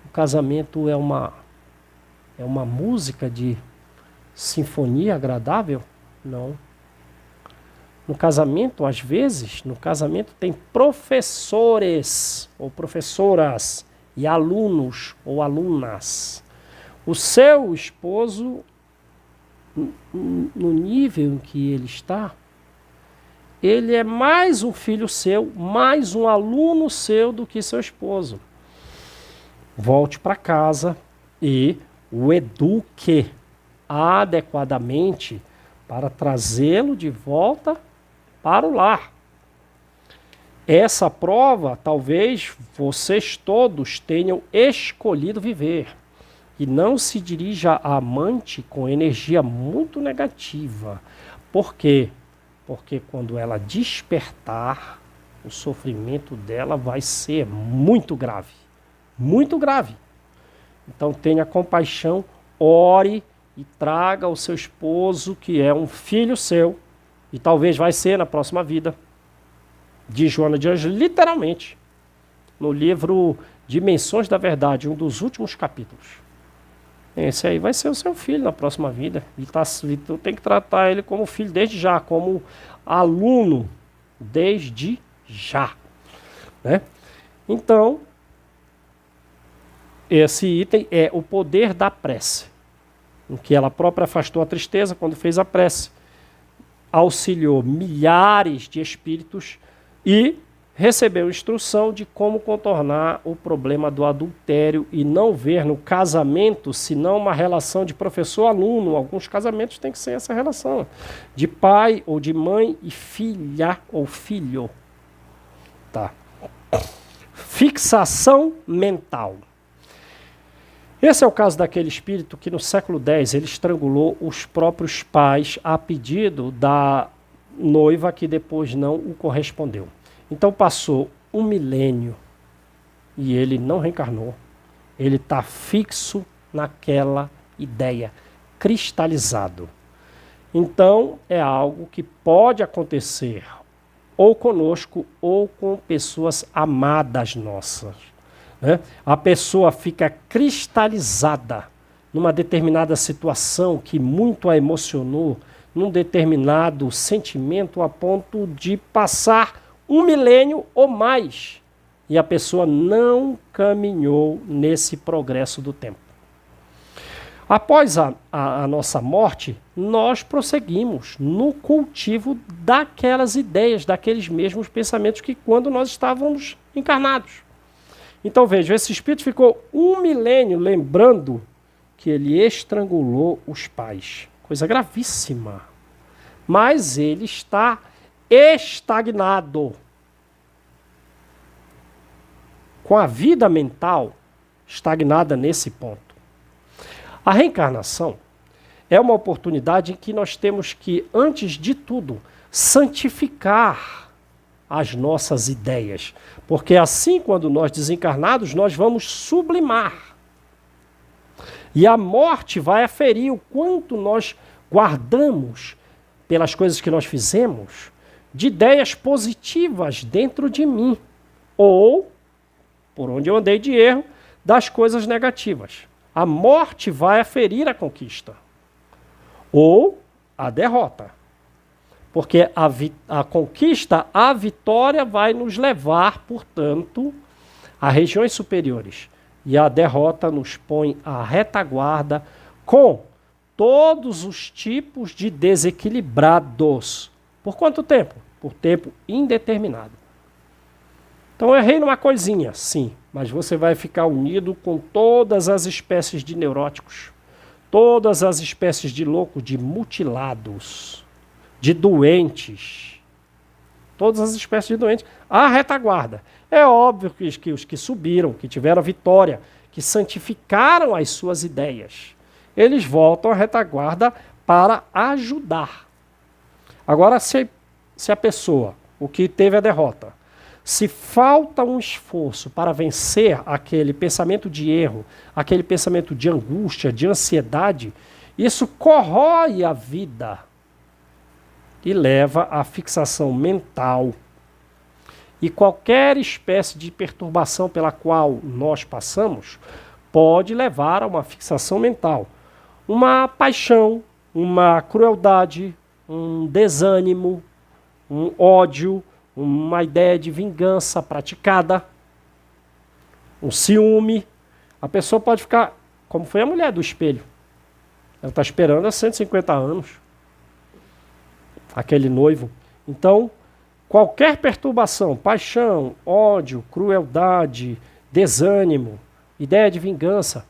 o casamento é uma música de sinfonia agradável? Não. No casamento, às vezes, tem professores ou professoras e alunos ou alunas. O seu esposo, no nível em que ele está, ele é mais um filho seu, mais um aluno seu do que seu esposo. Volte para casa e o eduque adequadamente para trazê-lo de volta para o lar. Essa prova, talvez vocês todos tenham escolhido viver. E não se dirija à amante com energia muito negativa. Por quê? Porque quando ela despertar, o sofrimento dela vai ser muito grave. Muito grave. Então tenha compaixão, ore e traga o seu esposo, que é um filho seu, e talvez vai ser na próxima vida, de Joana de Ângeles, literalmente, no livro Dimensões da Verdade, um dos últimos capítulos. Esse aí vai ser o seu filho na próxima vida. E tu tem que tratar ele como filho desde já, como aluno desde já. Né? Então, esse item é o poder da prece, em que ela própria afastou a tristeza quando fez a prece, auxiliou milhares de espíritos e recebeu instrução de como contornar o problema do adultério e não ver no casamento senão uma relação de professor-aluno. Alguns casamentos tem que ser essa relação, de pai ou de mãe e filha ou filho. Tá. Fixação mental. Esse é o caso daquele espírito que no século X ele estrangulou os próprios pais a pedido da noiva que depois não o correspondeu. Então passou 1 milênio e ele não reencarnou. Ele está fixo naquela ideia, cristalizado. Então, é algo que pode acontecer ou conosco ou com pessoas amadas nossas, né? A pessoa fica cristalizada numa determinada situação que muito a emocionou, num determinado sentimento a ponto de passar 1 milênio ou mais. E a pessoa não caminhou nesse progresso do tempo. Após a nossa morte, nós prosseguimos no cultivo daquelas ideias, daqueles mesmos pensamentos que quando nós estávamos encarnados. Então veja, esse espírito ficou 1 milênio lembrando que ele estrangulou os pais. Coisa gravíssima. Mas ele está estagnado. Com a vida mental estagnada nesse ponto. A reencarnação é uma oportunidade em que nós temos que, antes de tudo, santificar as nossas ideias. Porque assim, quando nós desencarnados, nós vamos sublimar. E a morte vai aferir o quanto nós guardamos, pelas coisas que nós fizemos, de ideias positivas dentro de mim. Ou, por onde eu andei de erro, das coisas negativas. A morte vai aferir a conquista. Ou a derrota. Porque a conquista, a vitória vai nos levar, portanto, a regiões superiores. E a derrota nos põe à retaguarda com todos os tipos de desequilibrados. Por quanto tempo? Por tempo indeterminado. Então eu errei numa coisinha, sim, mas você vai ficar unido com todas as espécies de neuróticos, todas as espécies de loucos, de mutilados, de doentes, todas as espécies de doentes, à retaguarda. É óbvio que os que subiram, que tiveram vitória, que santificaram as suas ideias, eles voltam à retaguarda para ajudar. Agora, se a pessoa, o que teve a derrota, se falta um esforço para vencer aquele pensamento de erro, aquele pensamento de angústia, de ansiedade, isso corrói a vida e leva à fixação mental. E qualquer espécie de perturbação pela qual nós passamos pode levar a uma fixação mental. Uma paixão, uma crueldade, um desânimo, um ódio, uma ideia de vingança praticada, um ciúme. A pessoa pode ficar, como foi a mulher do espelho. Ela está esperando há 150 anos. Aquele noivo. Então, qualquer perturbação, paixão, ódio, crueldade, desânimo, ideia de vingança,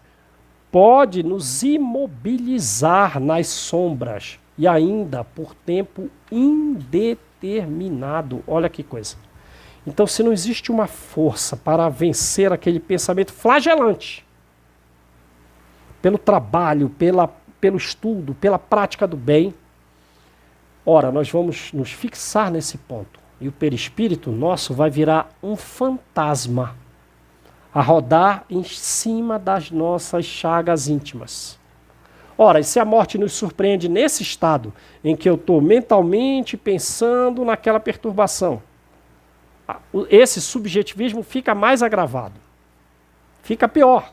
pode nos imobilizar nas sombras e ainda por tempo indeterminado. Olha que coisa. Então, se não existe uma força para vencer aquele pensamento flagelante, pelo trabalho, pelo estudo, pela prática do bem, ora, nós vamos nos fixar nesse ponto. E o perispírito nosso vai virar um fantasma a rodar em cima das nossas chagas íntimas. Ora, e se a morte nos surpreende nesse estado em que eu estou mentalmente pensando naquela perturbação, esse subjetivismo fica mais agravado. Fica pior.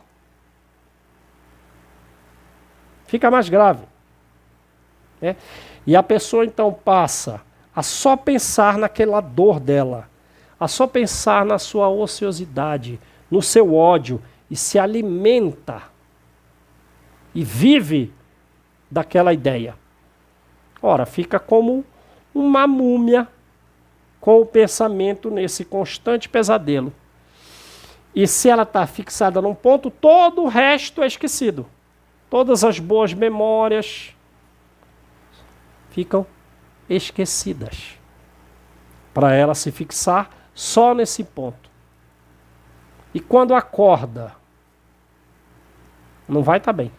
Fica mais grave. Né? E a pessoa então passa a só pensar naquela dor dela, a só pensar na sua ociosidade, no seu ódio, e se alimenta e vive daquela ideia. Ora, fica como uma múmia com o pensamento nesse constante pesadelo. E se ela está fixada num ponto, todo o resto é esquecido. Todas as boas memórias ficam esquecidas. Para ela se fixar só nesse ponto. E quando acorda, não vai estar bem.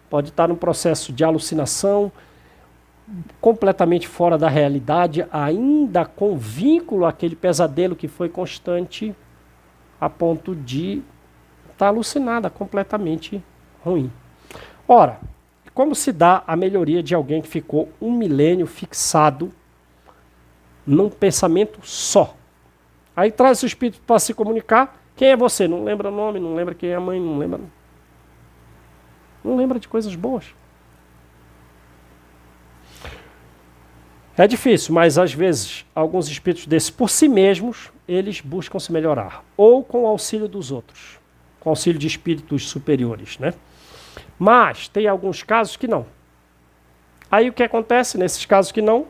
Pode estar num processo de alucinação, completamente fora da realidade, ainda com vínculo àquele pesadelo que foi constante, a ponto de está alucinada, completamente ruim. Ora, como se dá a melhoria de alguém que ficou 1 milênio fixado num pensamento só? Aí traz o espírito para se comunicar. Quem é você? Não lembra o nome, não lembra quem é a mãe, não lembra de coisas boas. É difícil, mas às vezes alguns espíritos desses por si mesmos, eles buscam se melhorar. Ou com o auxílio dos outros. Com o auxílio de espíritos superiores, né? Mas tem alguns casos que não. Aí o que acontece nesses casos que não?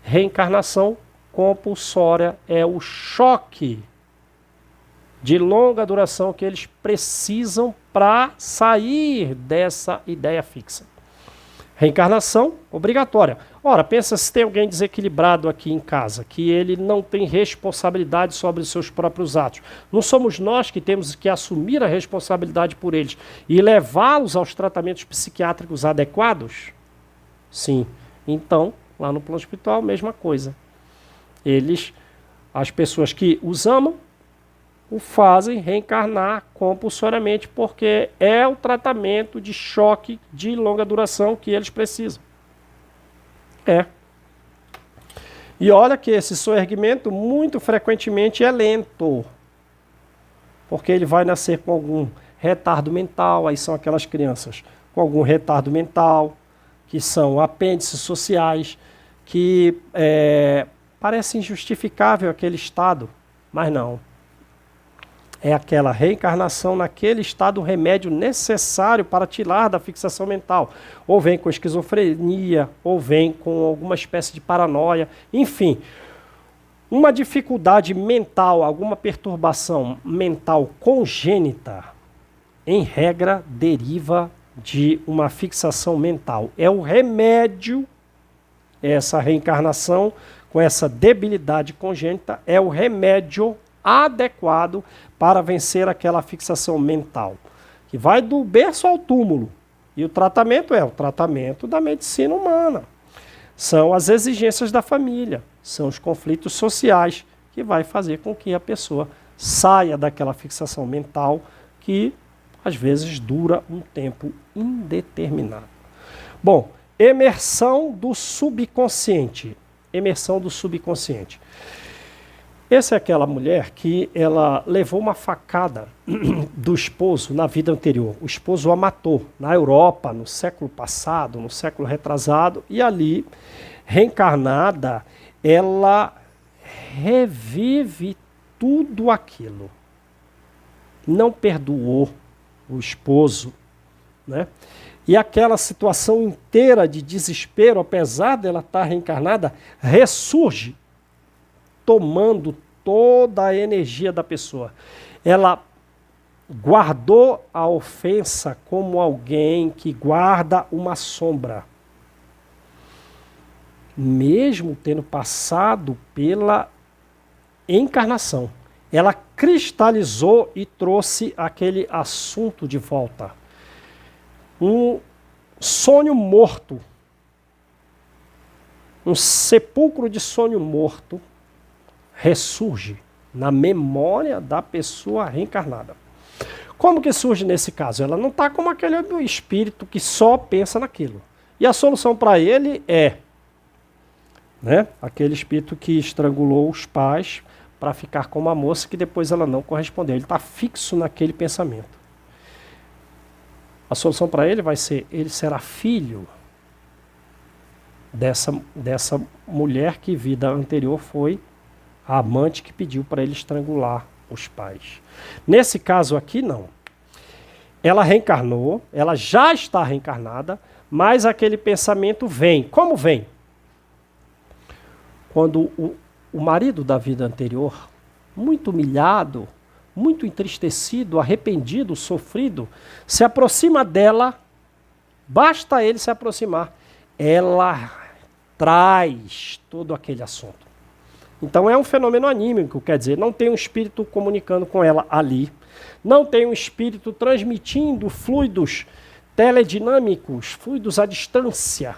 Reencarnação compulsória é o choque de longa duração que eles precisam para sair dessa ideia fixa. Reencarnação obrigatória. Ora, pensa se tem alguém desequilibrado aqui em casa, que ele não tem responsabilidade sobre os seus próprios atos. Não somos nós que temos que assumir a responsabilidade por eles e levá-los aos tratamentos psiquiátricos adequados? Sim. Então, lá no plano espiritual, mesma coisa. As pessoas que os amam, o fazem reencarnar compulsoriamente, porque é o tratamento de choque de longa duração que eles precisam. E olha que esse soerguimento muito frequentemente é lento, porque ele vai nascer com algum retardo mental, aí são aquelas crianças com algum retardo mental, que são apêndices sociais, que parece injustificável aquele estado, mas não. É aquela reencarnação naquele estado, o remédio necessário para tirar da fixação mental. Ou vem com esquizofrenia, ou vem com alguma espécie de paranoia, enfim. Uma dificuldade mental, alguma perturbação mental congênita, em regra, deriva de uma fixação mental. É o remédio, essa reencarnação com essa debilidade congênita, é o remédio adequado para vencer aquela fixação mental, que vai do berço ao túmulo. E o tratamento é o tratamento da medicina humana. São as exigências da família, são os conflitos sociais que vai fazer com que a pessoa saia daquela fixação mental que às vezes dura um tempo indeterminado. Bom, emersão do subconsciente. Emersão do subconsciente. Essa é aquela mulher que ela levou uma facada do esposo na vida anterior. O esposo a matou na Europa, no século passado, no século retrasado, e ali, reencarnada, ela revive tudo aquilo. Não perdoou o esposo, né? E aquela situação inteira de desespero, apesar dela estar reencarnada, ressurge, tomando toda a energia da pessoa. Ela guardou a ofensa como alguém que guarda uma sombra. Mesmo tendo passado pela encarnação, ela cristalizou e trouxe aquele assunto de volta. Um sonho morto, um sepulcro de sonho morto, ressurge na memória da pessoa reencarnada. Como que surge nesse caso? Ela não está como aquele espírito que só pensa naquilo. E a solução para ele é, né, aquele espírito que estrangulou os pais para ficar com uma moça que depois ela não correspondeu. Ele está fixo naquele pensamento. A solução para ele vai ser, ele será filho dessa mulher que vida anterior foi a amante que pediu para ele estrangular os pais. Nesse caso aqui, não. Ela reencarnou, ela já está reencarnada, mas aquele pensamento vem. Como vem? Quando o marido da vida anterior, muito humilhado, muito entristecido, arrependido, sofrido, se aproxima dela, basta ele se aproximar, ela traz todo aquele assunto. Então é um fenômeno anímico, quer dizer, não tem um espírito comunicando com ela ali, não tem um espírito transmitindo fluidos teledinâmicos, fluidos à distância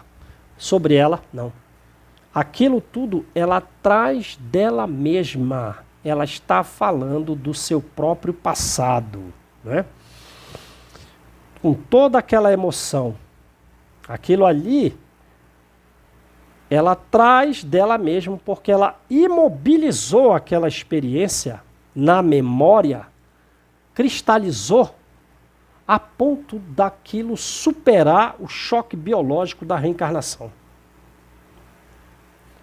sobre ela, não. Aquilo tudo ela traz dela mesma, ela está falando do seu próprio passado, né? Com toda aquela emoção. Aquilo ali, ela traz dela mesma, porque ela imobilizou aquela experiência na memória, cristalizou, a ponto daquilo superar o choque biológico da reencarnação.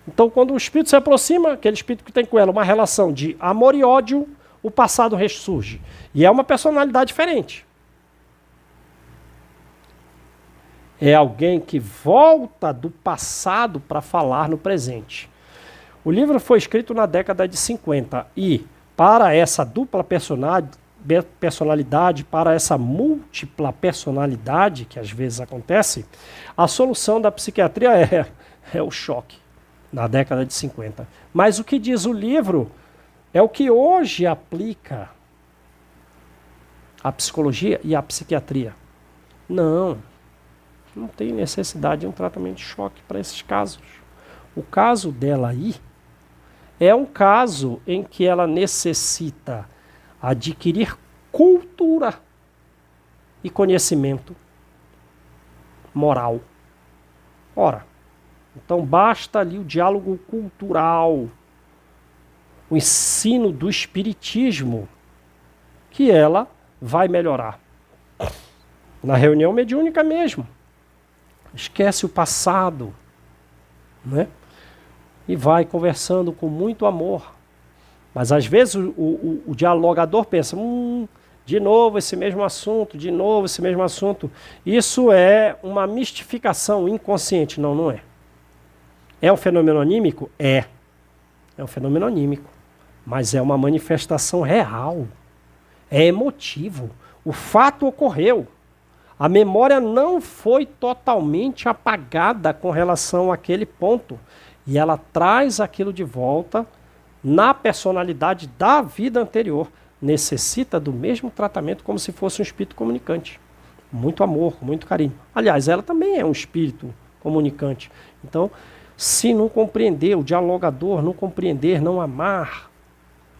Então, quando o espírito se aproxima, aquele espírito que tem com ela uma relação de amor e ódio, o passado ressurge. E é uma personalidade diferente. É alguém que volta do passado para falar no presente. O livro foi escrito na década de 50 e, para essa dupla personalidade, para essa múltipla personalidade que às vezes acontece, a solução da psiquiatria é o choque, na década de 50. Mas o que diz o livro é o que hoje aplica a psicologia e a psiquiatria. Não tem necessidade de um tratamento de choque para esses casos. O caso dela aí é um caso em que ela necessita adquirir cultura e conhecimento moral. Ora, então basta ali o diálogo cultural, o ensino do espiritismo, que ela vai melhorar. Na reunião mediúnica mesmo. Esquece o passado, né? E vai conversando com muito amor. Mas às vezes o dialogador pensa, de novo esse mesmo assunto, de novo esse mesmo assunto. Isso é uma mistificação inconsciente. Não é. É um fenômeno anímico? É um fenômeno anímico. Mas é uma manifestação real. É emotivo. O fato ocorreu. A memória não foi totalmente apagada com relação àquele ponto. E ela traz aquilo de volta na personalidade da vida anterior. Necessita do mesmo tratamento como se fosse um espírito comunicante. Muito amor, muito carinho. Aliás, ela também é um espírito comunicante. Então, se não compreender, o dialogador não compreender, não amar,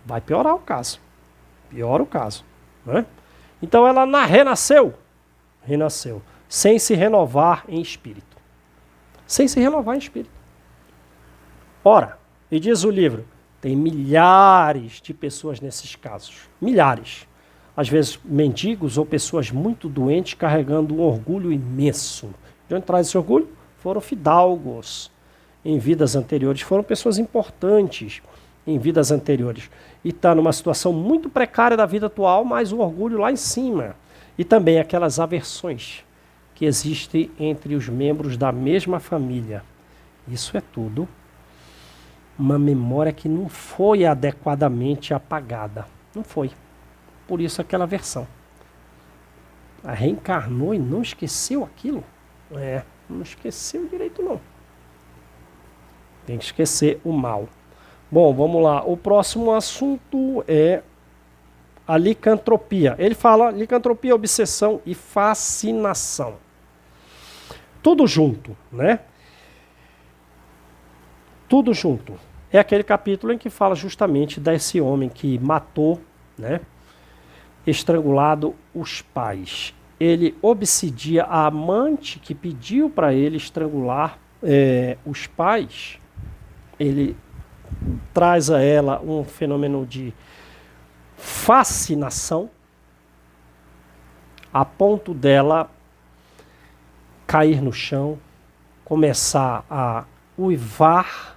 vai piorar o caso. Piora o caso. Né? Então, ela renasceu, sem se renovar em espírito. Sem se renovar em espírito. Ora, e diz o livro, tem milhares de pessoas nesses casos. Milhares. Às vezes mendigos ou pessoas muito doentes carregando um orgulho imenso. De onde traz esse orgulho? Foram fidalgos em vidas anteriores. Foram pessoas importantes em vidas anteriores. E está numa situação muito precária da vida atual, mas o orgulho lá em cima. E também aquelas aversões que existem entre os membros da mesma família. Isso é tudo uma memória que não foi adequadamente apagada. Não foi. Por isso aquela versão. A reencarnou e não esqueceu aquilo? Não esqueceu direito não. Tem que esquecer o mal. Bom, vamos lá. O próximo assunto é a licantropia. Ele fala licantropia, obsessão e fascinação. Tudo junto, né? Tudo junto. É aquele capítulo em que fala justamente desse homem que matou, né, estrangulado os pais. Ele obsidia a amante que pediu para ele estrangular os pais. Ele traz a ela um fenômeno de fascinação, a ponto dela cair no chão, começar a uivar,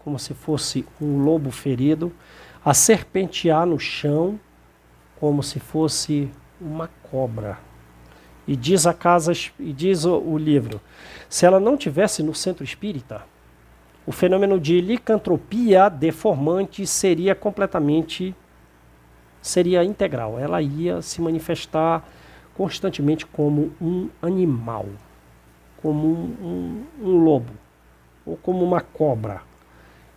como se fosse um lobo ferido, a serpentear no chão, como se fosse uma cobra. E diz o livro, se ela não tivesse no centro espírita, o fenômeno de licantropia deformante seria integral. Ela ia se manifestar constantemente como um animal, como um lobo, ou como uma cobra.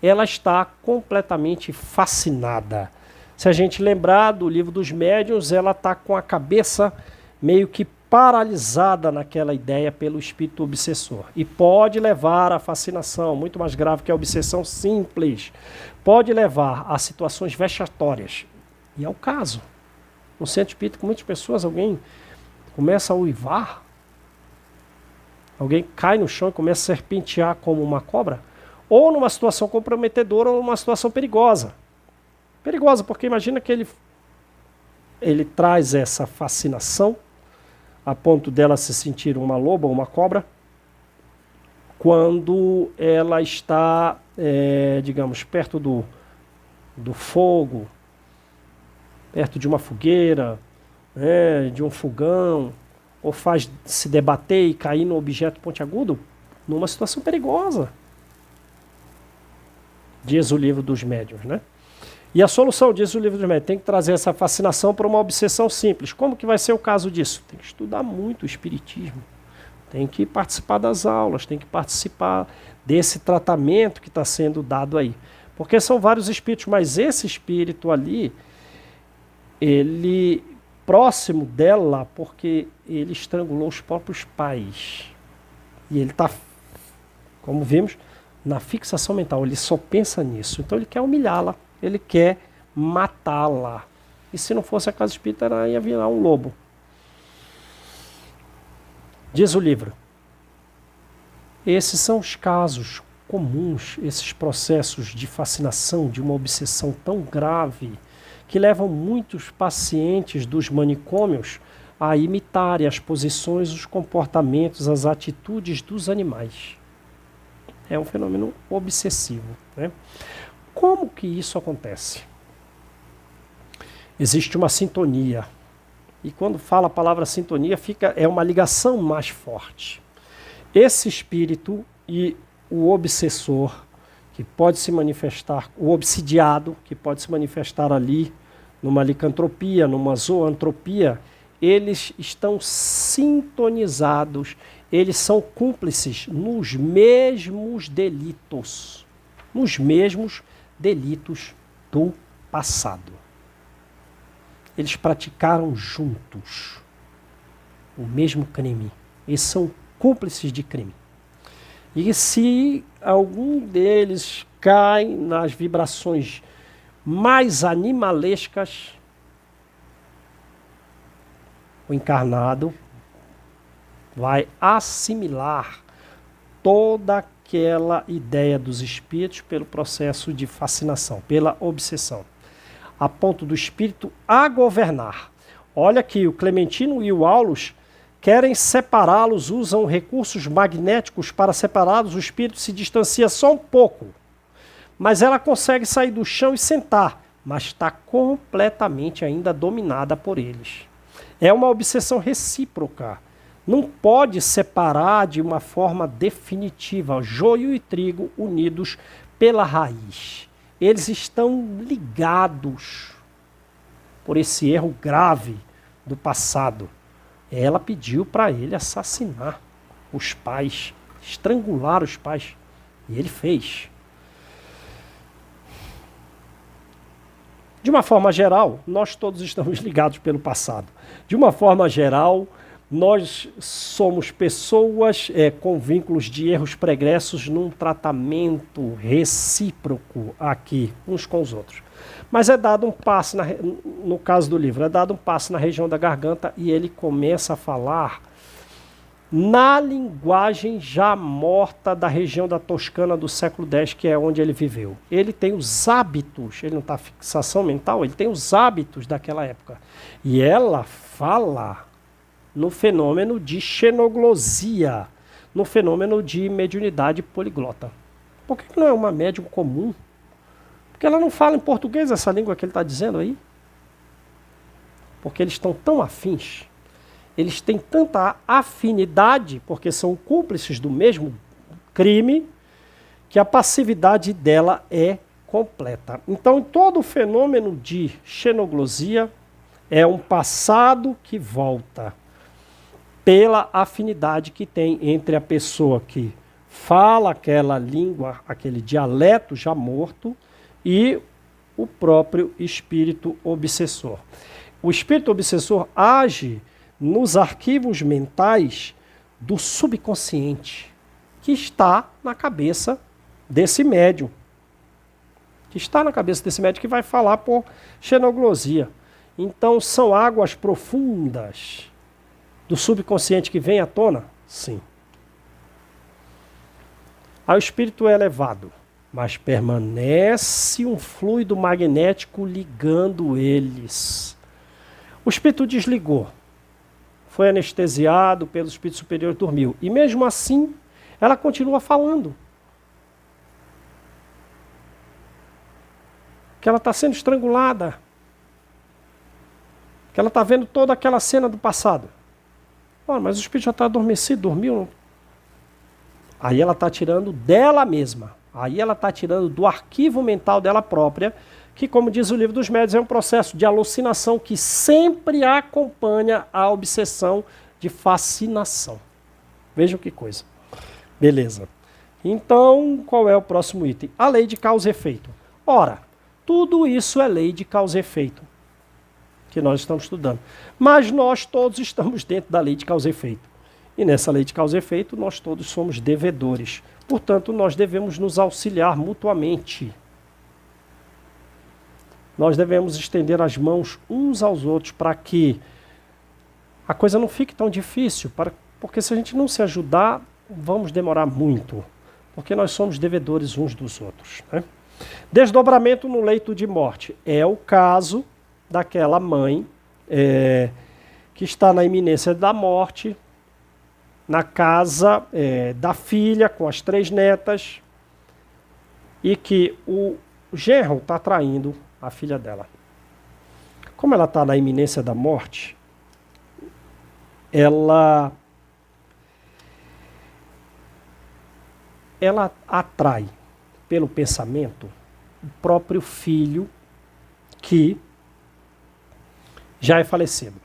Ela está completamente fascinada. Se a gente lembrar do livro dos médiuns, ela está com a cabeça meio que paralisada naquela ideia pelo espírito obsessor. E pode levar à fascinação, muito mais grave que a obsessão simples. Pode levar a situações vexatórias. E é o caso. No centro espírita, com muitas pessoas, alguém começa a uivar, alguém cai no chão e começa a serpentear como uma cobra, ou numa situação comprometedora ou numa situação perigosa. Perigosa, porque imagina que ele traz essa fascinação a ponto dela se sentir uma loba ou uma cobra, quando ela está, digamos, perto do fogo, perto de uma fogueira, de um fogão, ou faz se debater e cair no objeto pontiagudo, numa situação perigosa. Diz o livro dos médiuns, né? E a solução, diz o livro dos médiuns, tem que trazer essa fascinação para uma obsessão simples. Como que vai ser o caso disso? Tem que estudar muito o espiritismo, tem que participar das aulas, tem que participar desse tratamento que está sendo dado aí. Porque são vários espíritos, mas esse espírito ali, ele próximo dela, porque ele estrangulou os próprios pais. E ele está, como vimos, na fixação mental, ele só pensa nisso. Então ele quer humilhá-la, ele quer matá-la. E se não fosse a casa espírita, ela ia virar um lobo. Diz o livro. Esses são os casos comuns, esses processos de fascinação, de uma obsessão tão grave, que levam muitos pacientes dos manicômios a imitarem as posições, os comportamentos, as atitudes dos animais. É um fenômeno obsessivo, né? Como que isso acontece? Existe uma sintonia. E quando fala a palavra sintonia, é uma ligação mais forte. Esse espírito e o obsessor, que pode se manifestar, o obsidiado, que pode se manifestar ali, numa licantropia, numa zoantropia, eles estão sintonizados, eles são cúmplices nos mesmos delitos. Nos mesmos delitos do passado. Eles praticaram juntos o mesmo crime. Eles são cúmplices de crime. E se algum deles cai nas vibrações mais animalescas, o encarnado vai assimilar toda aquela ideia dos espíritos pelo processo de fascinação, pela obsessão, a ponto do espírito a governar. Olha que o Clementino e o Aulus querem separá-los, usam recursos magnéticos para separá-los, o espírito se distancia só um pouco, mas ela consegue sair do chão e sentar, mas está completamente ainda dominada por eles. É uma obsessão recíproca. Não pode separar de uma forma definitiva joio e trigo unidos pela raiz. Eles estão ligados por esse erro grave do passado. Ela pediu para ele assassinar os pais, estrangular os pais. E ele fez. De uma forma geral, nós todos estamos ligados pelo passado. De uma forma geral, nós somos pessoas com vínculos de erros pregressos num tratamento recíproco aqui, uns com os outros. Mas é dado um passo, no caso do livro, é dado um passo na região da garganta e ele começa a falar na linguagem já morta da região da Toscana do século X, que é onde ele viveu. Ele tem os hábitos, ele não está fixação mental, ele tem os hábitos daquela época. E ela fala no fenômeno de xenoglosia, no fenômeno de mediunidade poliglota. Por que não é uma médium comum? Porque ela não fala em português essa língua que ele está dizendo aí. Porque eles estão tão afins, eles têm tanta afinidade, porque são cúmplices do mesmo crime, que a passividade dela é completa. Então, todo o fenômeno de xenoglosia é um passado que volta pela afinidade que tem entre a pessoa que fala aquela língua, aquele dialeto já morto, e o próprio espírito obsessor. O espírito obsessor age nos arquivos mentais do subconsciente, que está na cabeça desse médium. Que está na cabeça desse médium que vai falar por xenoglosia. Então, são águas profundas do subconsciente que vem à tona? Sim. Aí o espírito é elevado, mas permanece um fluido magnético ligando eles. O espírito desligou, foi anestesiado pelo espírito superior e dormiu. E mesmo assim, ela continua falando. Que ela está sendo estrangulada. Que ela está vendo toda aquela cena do passado. Oh, mas o espírito já está adormecido, dormiu. Aí ela está tirando dela mesma. Aí ela está tirando do arquivo mental dela própria, que, como diz o livro dos médiuns, é um processo de alucinação que sempre acompanha a obsessão de fascinação. Vejam que coisa. Beleza. Então, qual é o próximo item? A lei de causa e efeito. Ora, tudo isso é lei de causa e efeito, que nós estamos estudando. Mas nós todos estamos dentro da lei de causa e efeito. E nessa lei de causa e efeito, nós todos somos devedores. Portanto, nós devemos nos auxiliar mutuamente. Nós devemos estender as mãos uns aos outros para que a coisa não fique tão difícil, porque se a gente não se ajudar, vamos demorar muito, porque nós somos devedores uns dos outros, né? Desdobramento no leito de morte. É o caso daquela mãe que está na iminência da morte, na casa da filha, com as 3 netas, e que o genro está traindo a filha dela. Como ela está na iminência da morte, ela atrai pelo pensamento o próprio filho que já é falecido.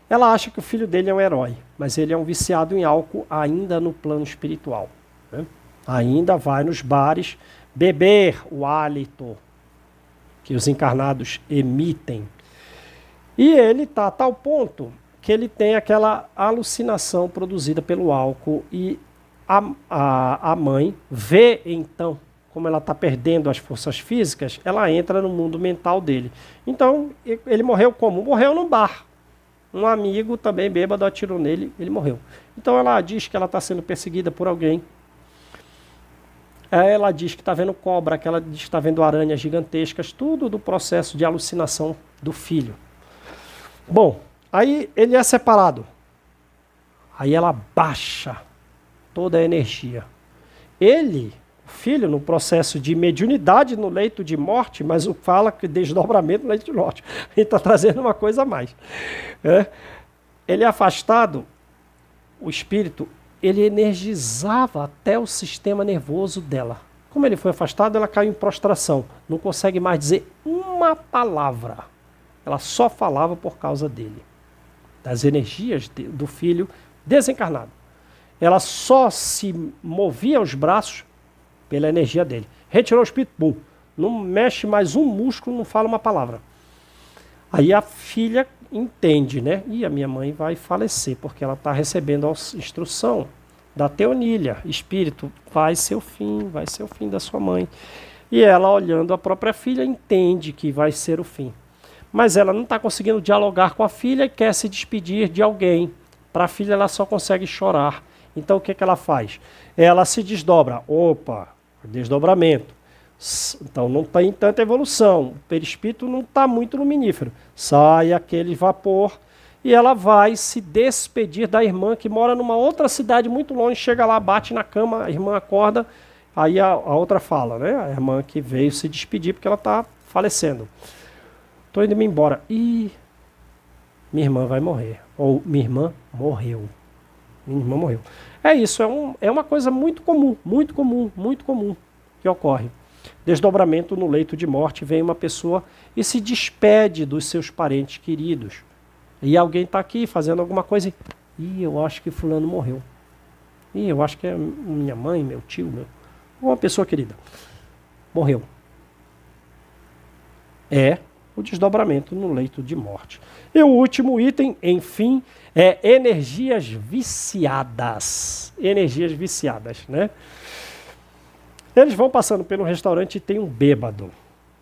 Ela acha que o filho dele é um herói, mas ele é um viciado em álcool ainda no plano espiritual, né? Ainda vai nos bares beber o hálito que os encarnados emitem. E ele está a tal ponto que ele tem aquela alucinação produzida pelo álcool e a mãe vê então, como ela está perdendo as forças físicas, ela entra no mundo mental dele. Então, ele morreu como? Morreu num bar. Um amigo também bêbado atirou nele, ele morreu. Então ela diz que ela está sendo perseguida por alguém. Ela diz que está vendo cobra, que ela diz que está vendo aranhas gigantescas, tudo do processo de alucinação do filho. Bom, aí ele é separado. Aí ela baixa toda a energia. Ele, o filho, no processo de mediunidade no leito de morte, mas fala que desdobramento no leito de morte. Ele está trazendo uma coisa a mais. Ele é afastado, o espírito, ele energizava até o sistema nervoso dela. Como ele foi afastado, ela caiu em prostração. Não consegue mais dizer uma palavra. Ela só falava por causa dele. Das energias do filho desencarnado. Ela só se movia os braços pela energia dele. Retirou o espírito, bum. Não mexe mais um músculo, não fala uma palavra. Aí a filha entende, né? E a minha mãe vai falecer, porque ela está recebendo a instrução da Teonília. Espírito, vai ser o fim da sua mãe. E ela, olhando a própria filha, entende que vai ser o fim. Mas ela não está conseguindo dialogar com a filha e quer se despedir de alguém. Para a filha, ela só consegue chorar. Então, o que ela faz? Ela se desdobra. Opa, desdobramento. Então, não tem tanta evolução. O perispírito não está muito luminífero. Sai aquele vapor e ela vai se despedir da irmã que mora numa outra cidade muito longe. Chega lá, bate na cama, a irmã acorda. Aí a outra fala, né? A irmã que veio se despedir porque ela está falecendo. Estou indo-me embora. Ih, minha irmã vai morrer. Ou minha irmã morreu. Minha irmã morreu. É isso, é uma coisa muito comum que ocorre. Desdobramento no leito de morte, vem uma pessoa e se despede dos seus parentes queridos. E alguém está aqui fazendo alguma coisa e eu acho que fulano morreu. E eu acho que é minha mãe, meu tio, uma pessoa querida. Morreu. É o desdobramento no leito de morte. E o último item, enfim, é energias viciadas. Energias viciadas, né? Eles vão passando pelo restaurante e tem um bêbado.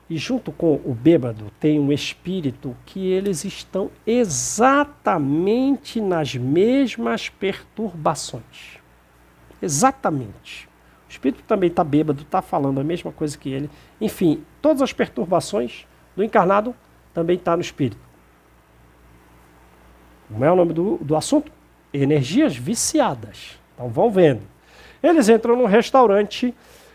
E junto com o bêbado tem um espírito que eles estão exatamente nas mesmas perturbações. Exatamente. O espírito também está bêbado, está falando a mesma coisa que ele. Enfim, todas as perturbações do encarnado também está no espírito. Como é o nome do assunto? Energias viciadas. Então vão vendo. Eles entram no restaurante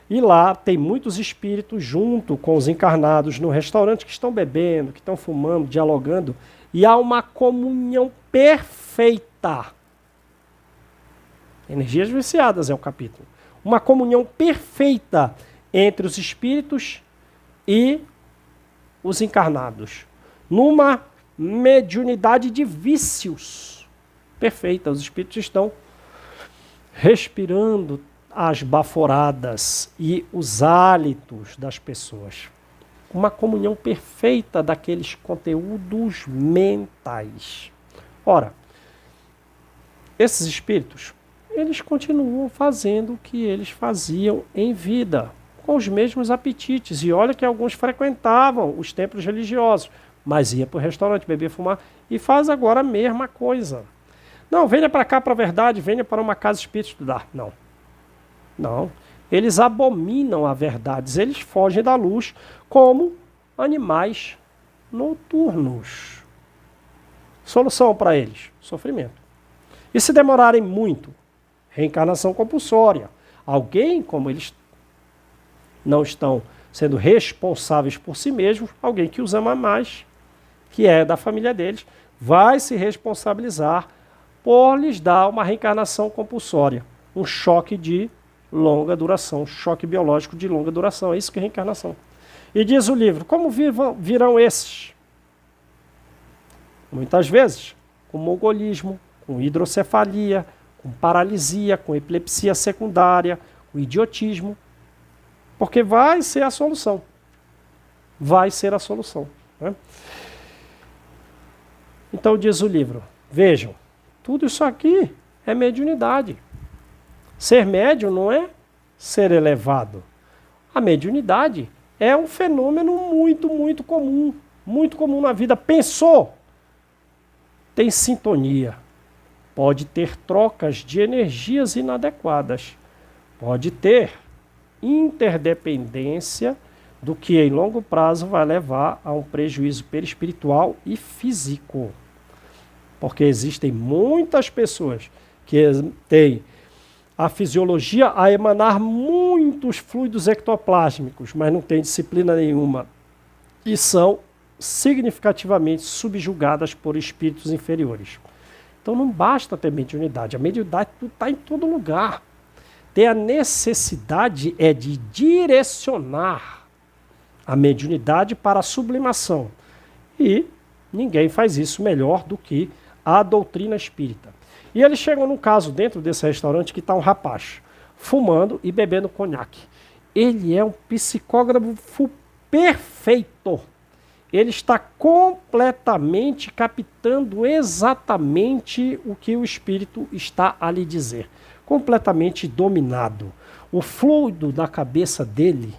e lá tem muitos espíritos junto com os encarnados no restaurante que estão bebendo, que estão fumando, dialogando. E há uma comunhão perfeita. Energias viciadas é o capítulo. Uma comunhão perfeita entre os espíritos e os encarnados. Numa mediunidade de vícios perfeita. Os espíritos estão respirando as baforadas e os hálitos das pessoas. Uma comunhão perfeita daqueles conteúdos mentais. Ora, esses espíritos, eles continuam fazendo o que eles faziam em vida, com os mesmos apetites. E olha que alguns frequentavam os templos religiosos, mas ia para o restaurante beber, fumar, e faz agora a mesma coisa. Não, venha para cá para a verdade, venha para uma casa espírita estudar. Não. Não. Eles abominam a verdade, eles fogem da luz como animais noturnos. Solução para eles? Sofrimento. E se demorarem muito? Reencarnação compulsória. Alguém, como eles não estão sendo responsáveis por si mesmos, alguém que os ama mais, que é da família deles, vai se responsabilizar por lhes dar uma reencarnação compulsória. Um choque de longa duração, choque biológico de longa duração. É isso que é reencarnação. E diz o livro, como virão esses? Muitas vezes, com mongolismo, com hidrocefalia, com paralisia, com epilepsia secundária, com idiotismo, porque vai ser a solução. Vai ser a solução. Né? Então diz o livro, vejam, tudo isso aqui é mediunidade. Ser médium não é ser elevado. A mediunidade é um fenômeno muito comum na vida. Pensou? Tem sintonia. Pode ter trocas de energias inadequadas. Pode ter interdependência do que em longo prazo vai levar a um prejuízo perispiritual e físico. Porque existem muitas pessoas que têm a fisiologia a emanar muitos fluidos ectoplásmicos, mas não têm disciplina nenhuma e são significativamente subjugadas por espíritos inferiores. Então não basta ter mediunidade, a mediunidade está em todo lugar. Ter a necessidade é de direcionar a mediunidade para a sublimação. E ninguém faz isso melhor do que a doutrina espírita. E eles chegam num caso dentro desse restaurante que está um rapaz fumando e bebendo conhaque. Ele é um psicógrafo perfeito. Ele está completamente captando exatamente o que o espírito está a lhe dizer. Completamente dominado. O fluido da cabeça dele,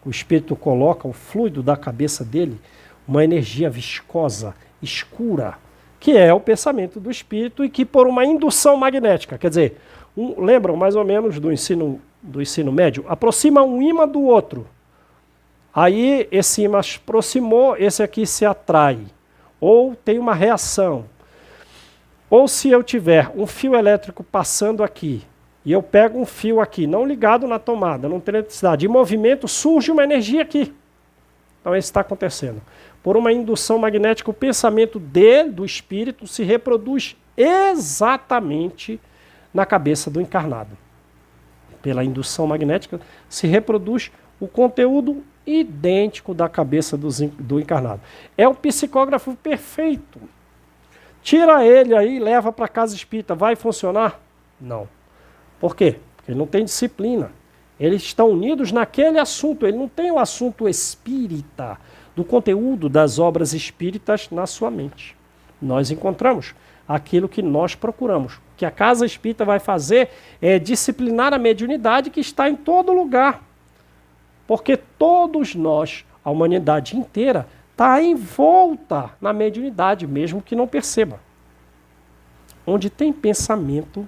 o espírito coloca o fluido da cabeça dele, uma energia viscosa, escura, que é o pensamento do espírito e que por uma indução magnética, quer dizer, lembram mais ou menos do ensino médio? Aproxima um ímã do outro. Aí esse ímã se aproximou, esse aqui se atrai. Ou tem uma reação. Ou se eu tiver um fio elétrico passando aqui, e eu pego um fio aqui, não ligado na tomada, não tem eletricidade, em movimento, surge uma energia aqui. Então isso está acontecendo. Por uma indução magnética, o pensamento do espírito se reproduz exatamente na cabeça do encarnado. Pela indução magnética, se reproduz o conteúdo idêntico da cabeça do encarnado. É um psicógrafo perfeito. Tira ele aí e leva para a casa espírita. Vai funcionar? Não. Por quê? Porque ele não tem disciplina. Eles estão unidos naquele assunto. Ele não tem o assunto espírita. do conteúdo das obras espíritas na sua mente. Nós encontramos aquilo que nós procuramos. O que a casa espírita vai fazer é disciplinar a mediunidade que está em todo lugar. Porque todos nós, a humanidade inteira, está envolta na mediunidade, mesmo que não perceba. Onde tem pensamento,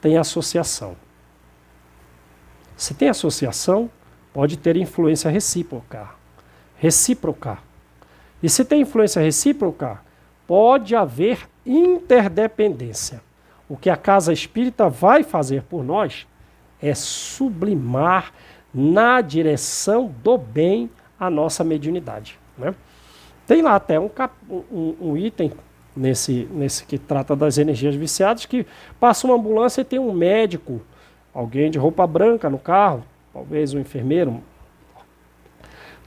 tem associação. Se tem associação, pode ter influência recíproca. E se tem influência recíproca, pode haver interdependência. O que a casa espírita vai fazer por nós é sublimar na direção do bem a nossa mediunidade, né? Tem lá até um item nesse que trata das energias viciadas, que passa uma ambulância e tem um médico, alguém de roupa branca no carro, talvez um enfermeiro,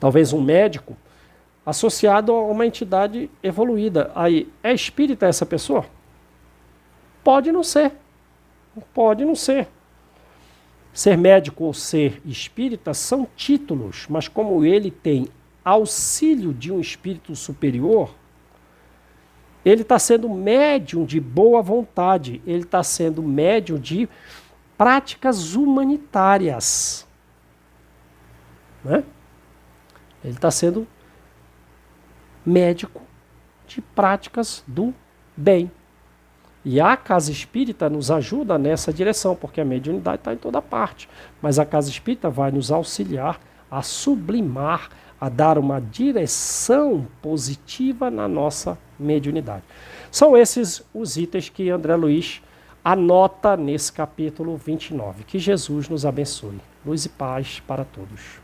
talvez um médico, associado a uma entidade evoluída. Aí, é espírita essa pessoa? Pode não ser. Pode não ser. Ser médico ou ser espírita são títulos, mas como ele tem auxílio de um espírito superior, ele está sendo médium de boa vontade, ele está sendo médium de práticas humanitárias. Né? Ele está sendo médico de práticas do bem. E a casa espírita nos ajuda nessa direção, porque a mediunidade está em toda parte. Mas a casa espírita vai nos auxiliar a sublimar, a dar uma direção positiva na nossa mediunidade. São esses os itens que André Luiz anota nesse capítulo 29. Que Jesus nos abençoe. Luz e paz para todos.